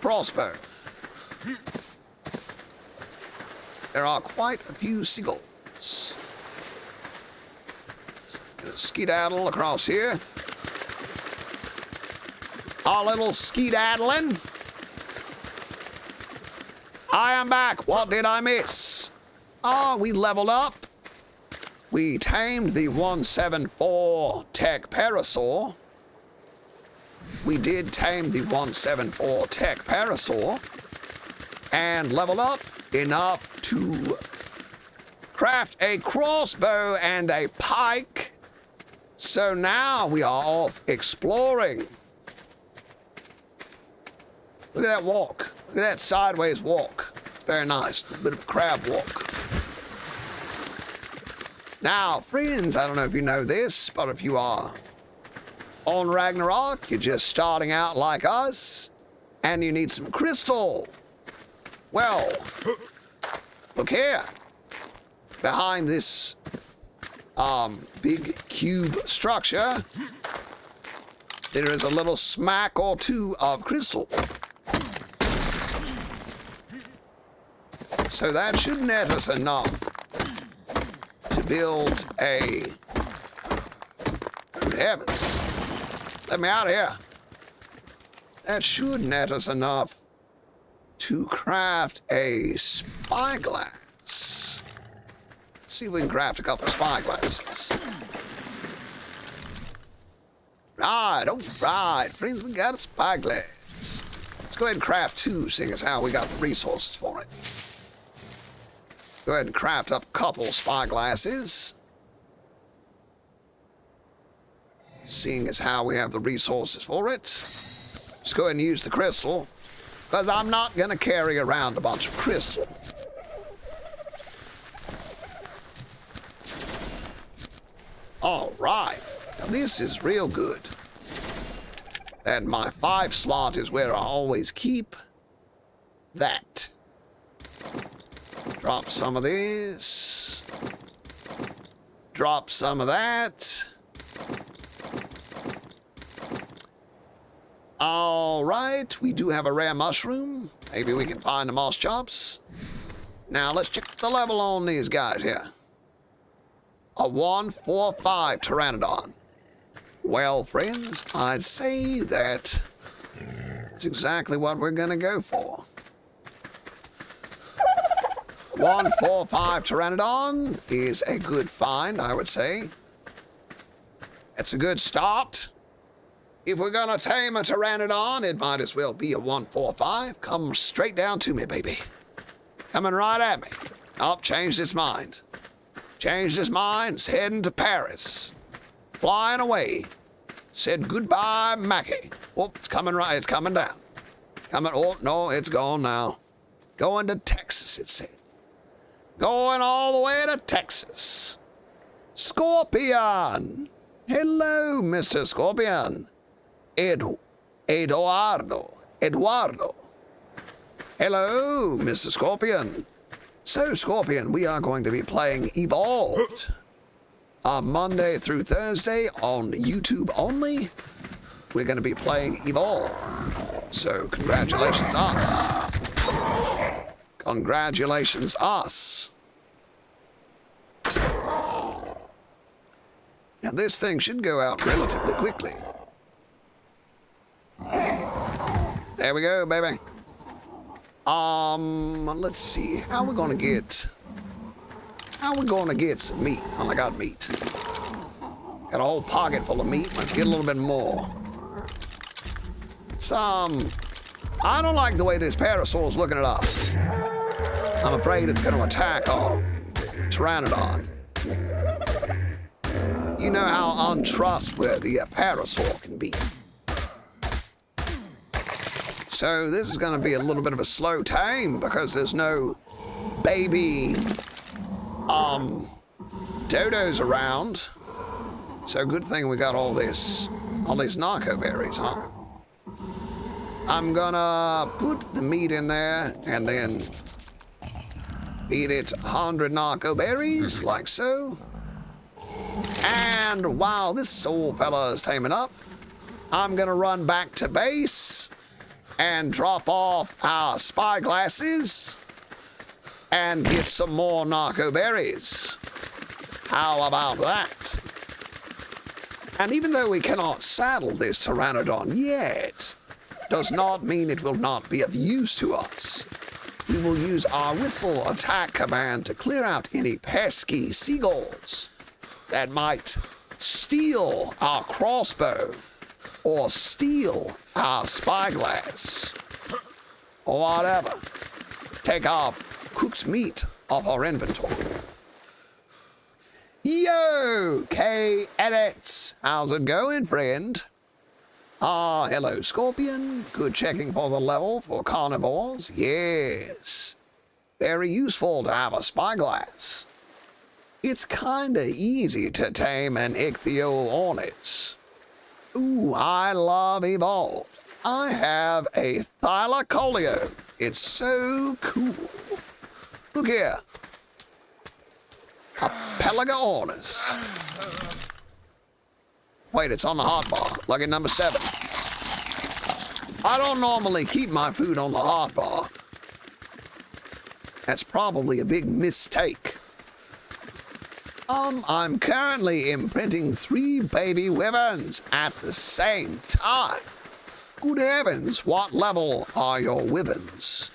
crossbow. There are quite a few seagulls. Gonna skedaddle across here. Our little skedaddling. I am back. What did I miss? Oh, we leveled up. We tamed the 174 Tech Parasaur. We did tame the 174 Tech Parasaur and leveled up enough to craft a crossbow and a pike. So now we are off exploring. Look at that walk. Look at that sideways walk. It's very nice. A bit of a crab walk. Now, friends, I don't know if you know this, but if you are on Ragnarok, you're just starting out like us, and you need some crystal. Well, look here. Behind this big cube structure, there is a little smack or two of crystal. So that should net us enough to build a... Good heavens. Let me out of here. That should net us enough to craft a spyglass. See if we can craft a couple of spyglasses. Right, all right, friends, we got a spyglass. Let's go ahead and craft 2, seeing as how we got the resources for it. Go ahead and craft up a couple spyglasses. Seeing as how we have the resources for it. Just go ahead and use the crystal, because I'm not going to carry around a bunch of crystal. All right, now this is real good. And my 5 slot is where I always keep that. Drop some of this. Drop some of that. All right, we do have a rare mushroom. Maybe we can find the moss chops. Now let's check the level on these guys here. A 145 Pteranodon. Well, friends, I'd say that it's exactly what we're gonna go for. 145 Pteranodon is a good find, I would say. It's a good start. If we're gonna tame a Pteranodon, it might as well be a 145. Come straight down to me, baby. Coming right at me. Oh, changed his mind. Changed his mind, is heading to Paris. Flying away. Said goodbye, Mackie. Oh, it's coming right, it's coming down. Coming, oh, no, it's gone now. Going to Texas, it said. Going all the way to Texas. Scorpion. Hello, Mr. Scorpion. Eduardo. Hello, Mr. Scorpion. So, Scorpion, we are going to be playing Evolved on Monday through Thursday on YouTube only. We're going to be playing Evolved. So, congratulations, us. Congratulations, us. Now, this thing should go out relatively quickly. There we go, baby. Let's see. How we gonna get some meat? Oh, I got meat. Got a whole pocket full of meat. Let's get a little bit more. I don't like the way this parasaur's looking at us. I'm afraid it's gonna attack our Pteranodon. You know how untrustworthy a parasaur can be. So this is going to be a little bit of a slow tame because there's no baby dodos around. So good thing we got all these narco berries, huh? I'm gonna put the meat in there and then feed it 100 narco berries like so. And while this old fella is taming up, I'm gonna run back to base and drop off our spyglasses and get some more narco berries. How about that? And even though we cannot saddle this Pteranodon yet, does not mean it will not be of use to us. We will use our whistle attack command to clear out any pesky seagulls that might steal our crossbow or steal our spyglass or whatever. Take our cooked meat off our inventory. Yo, K-Edits. How's it going, friend? Hello, Scorpion. Good checking for the level for carnivores. Yes. Very useful to have a spyglass. It's kinda easy to tame an Ichthyornis. Ooh, I love Evolved. I have a Thylacoleo. It's so cool. Look here. A Pelagornis. Wait, it's on the hotbar. Lucky number 7. I don't normally keep my food on the hotbar. That's probably a big mistake. I'm currently imprinting 3 baby wyverns at the same time. Good heavens, what level are your wyverns?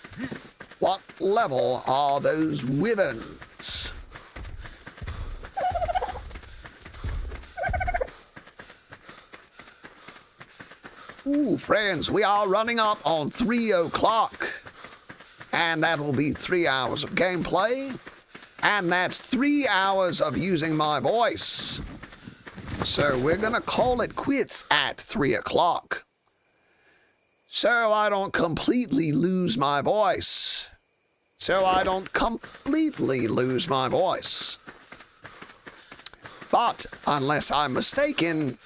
What level are those wyverns? Ooh, friends, we are running up on 3 o'clock. And that will be 3 hours of gameplay. And that's 3 hours of using my voice. So we're gonna call it quits at 3 o'clock. So I don't completely lose my voice. But unless I'm mistaken,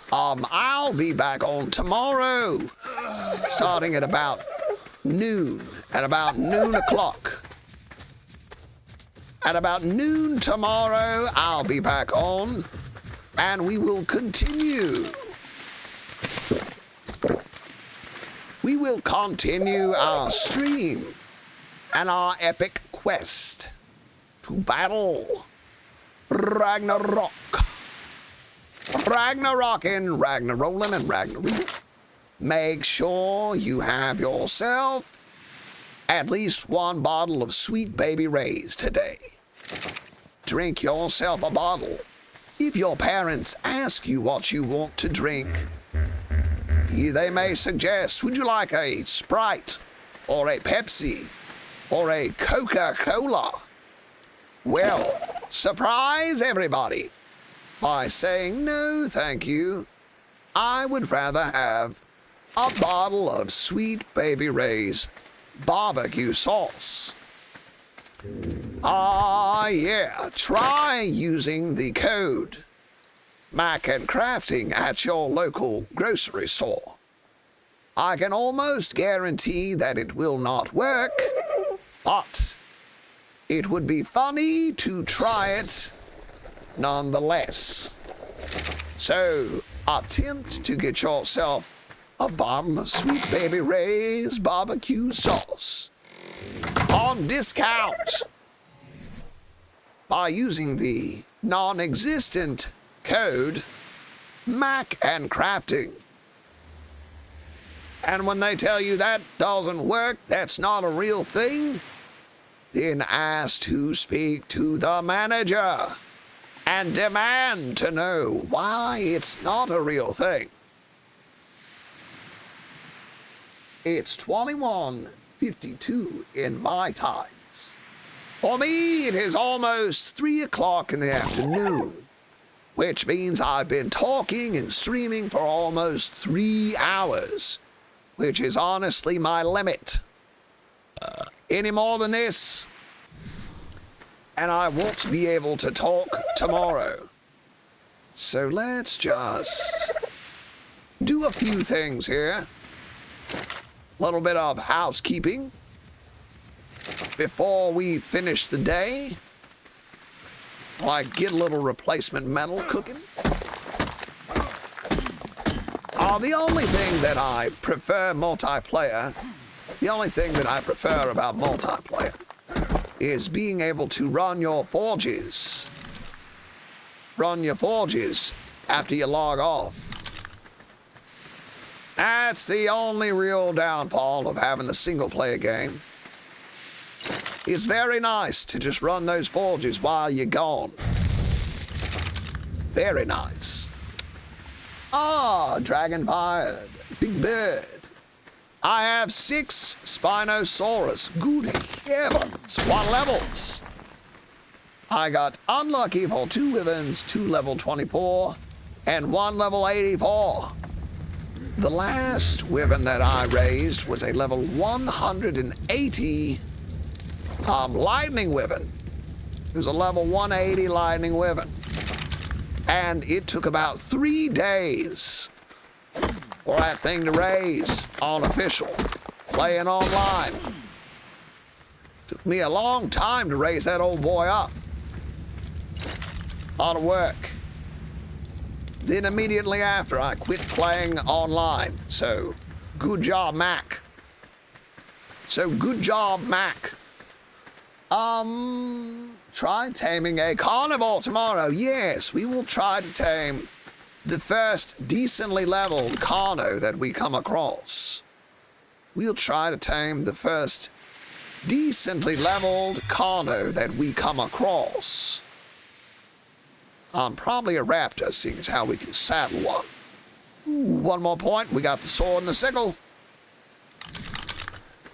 I'll be back on tomorrow, starting at about noon, at about noon o'clock. At about noon tomorrow, I'll be back on, and we will continue. We will continue our stream and our epic quest to battle Ragnarok. Ragnarockin', Ragnarolin', and Ragnareed. Make sure you have yourself at least 1 bottle of Sweet Baby Ray's today. Drink yourself a bottle. If your parents ask you what you want to drink, they may suggest, would you like a Sprite or a Pepsi or a Coca-Cola? Well, surprise everybody by saying, no, thank you. I would rather have a bottle of Sweet Baby Ray's barbecue sauce. Yeah, try using the code Mac and Crafting at your local grocery store. I can almost guarantee that it will not work, but it would be funny to try it nonetheless. So, attempt to get yourself a bottle of Sweet Baby Ray's barbecue sauce on discount by using the non-existent code Mac and Crafting. And when they tell you that doesn't work, that's not a real thing, then ask to speak to the manager and demand to know why it's not a real thing. It's 21:52 in my times. For me, it is almost 3 o'clock in the afternoon, which means I've been talking and streaming for almost 3 hours, which is honestly my limit. Any more than this, and I won't be able to talk tomorrow. So let's just do a few things here. A little bit of housekeeping before we finish the day. Like get a little replacement metal cooking. The only thing that I prefer multiplayer, the only thing that I prefer about multiplayer is being able to run your forges. Run your forges after you log off. That's the only real downfall of having a single-player game. It's very nice to just run those forges while you're gone. Very nice. Dragonfire, big bird. I have 6 Spinosaurus. Good heavens, what levels? I got unlucky for 2 wyverns, 2 level 24, and 1 level 84. The last wyvern that I raised was a level 180 lightning wyvern. It was a level 180 lightning wyvern. And it took about 3 days for that thing to raise on official, playing online. Took me a long time to raise that old boy up. A lot of work. Then immediately after, I quit playing online. So, good job, Mac. Try taming a carnivore tomorrow. Yes, we will try to tame the first decently leveled carno that we come across. We'll try to tame the first decently leveled carno that we come across. Probably a raptor, seeing as how we can saddle one. Ooh, one more point. We got the sword and the sickle.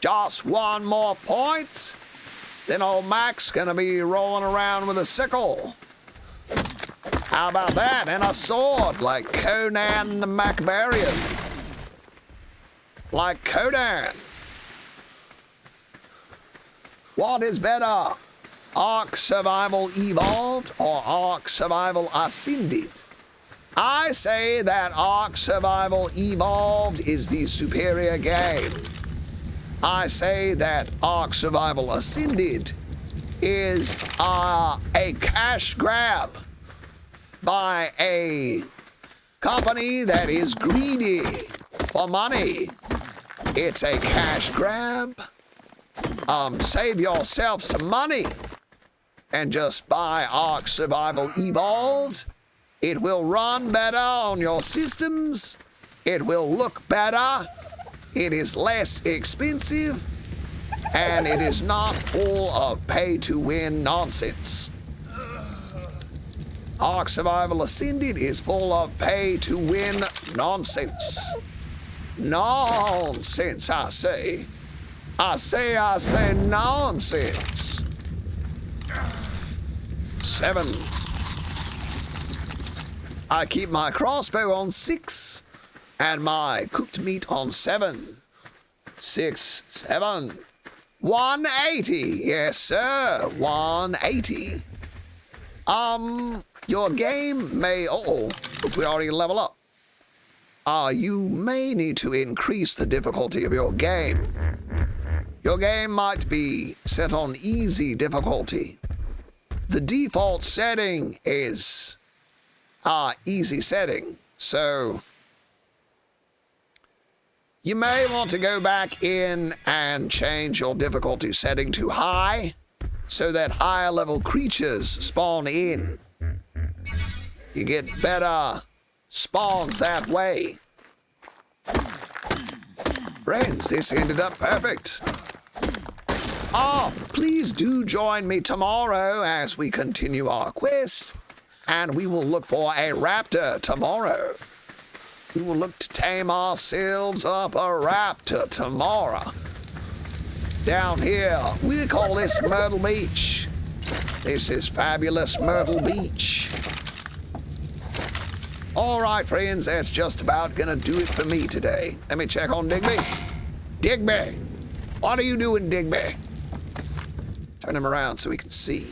Just one more point. Then old Mac's gonna be rolling around with a sickle. How about that? And a sword, like Conan the Macbarian. Like Conan. What is better? Ark Survival Evolved or Ark Survival Ascended? I say that Ark Survival Evolved is the superior game. I say that Ark Survival Ascended is a cash grab by a company that is greedy for money. It's a cash grab. Save yourself some money and just buy Ark Survival Evolved. It will run better on your systems. It will look better. It is less expensive, and it is not full of pay-to-win nonsense. Ark Survival Ascended is full of pay-to-win nonsense. Nonsense, I say. I say nonsense. 7. I keep my crossbow on 6. And my cooked meat on 7. 6, 7. 180. Yes, sir. 180. Your game may... Uh-oh, look, we already level up. You may need to increase the difficulty of your game. Your game might be set on easy difficulty. The default setting is easy setting, so you may want to go back in and change your difficulty setting to high so that higher level creatures spawn in. You get better spawns that way. Friends, this ended up perfect. Please do join me tomorrow as we continue our quest, and we will look for a raptor tomorrow. We will look to tame ourselves up a raptor tomorrow. Down here, we call this Myrtle Beach. This is fabulous Myrtle Beach. All right, friends, that's just about gonna do it for me today. Let me check on Digby. Digby, what are you doing, Digby? Turn him around so we can see.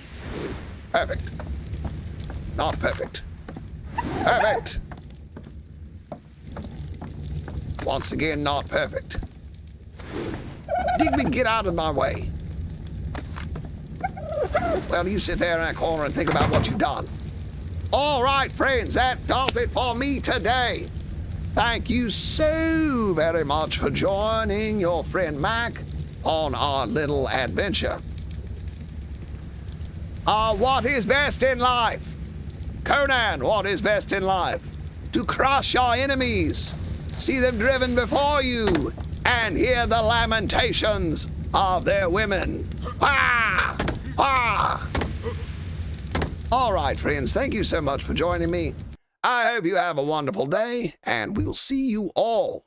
Perfect. Not perfect. Perfect. Once again, not perfect. Digby, get out of my way. Well, you sit there in that corner and think about what you've done. All right, friends, that does it for me today. Thank you so very much for joining your friend Mac on our little adventure. What is best in life? Conan, what is best in life? To crush your enemies, see them driven before you, and hear the lamentations of their women. Ah! Ah! All right, friends, thank you so much for joining me. I hope you have a wonderful day, and we'll see you all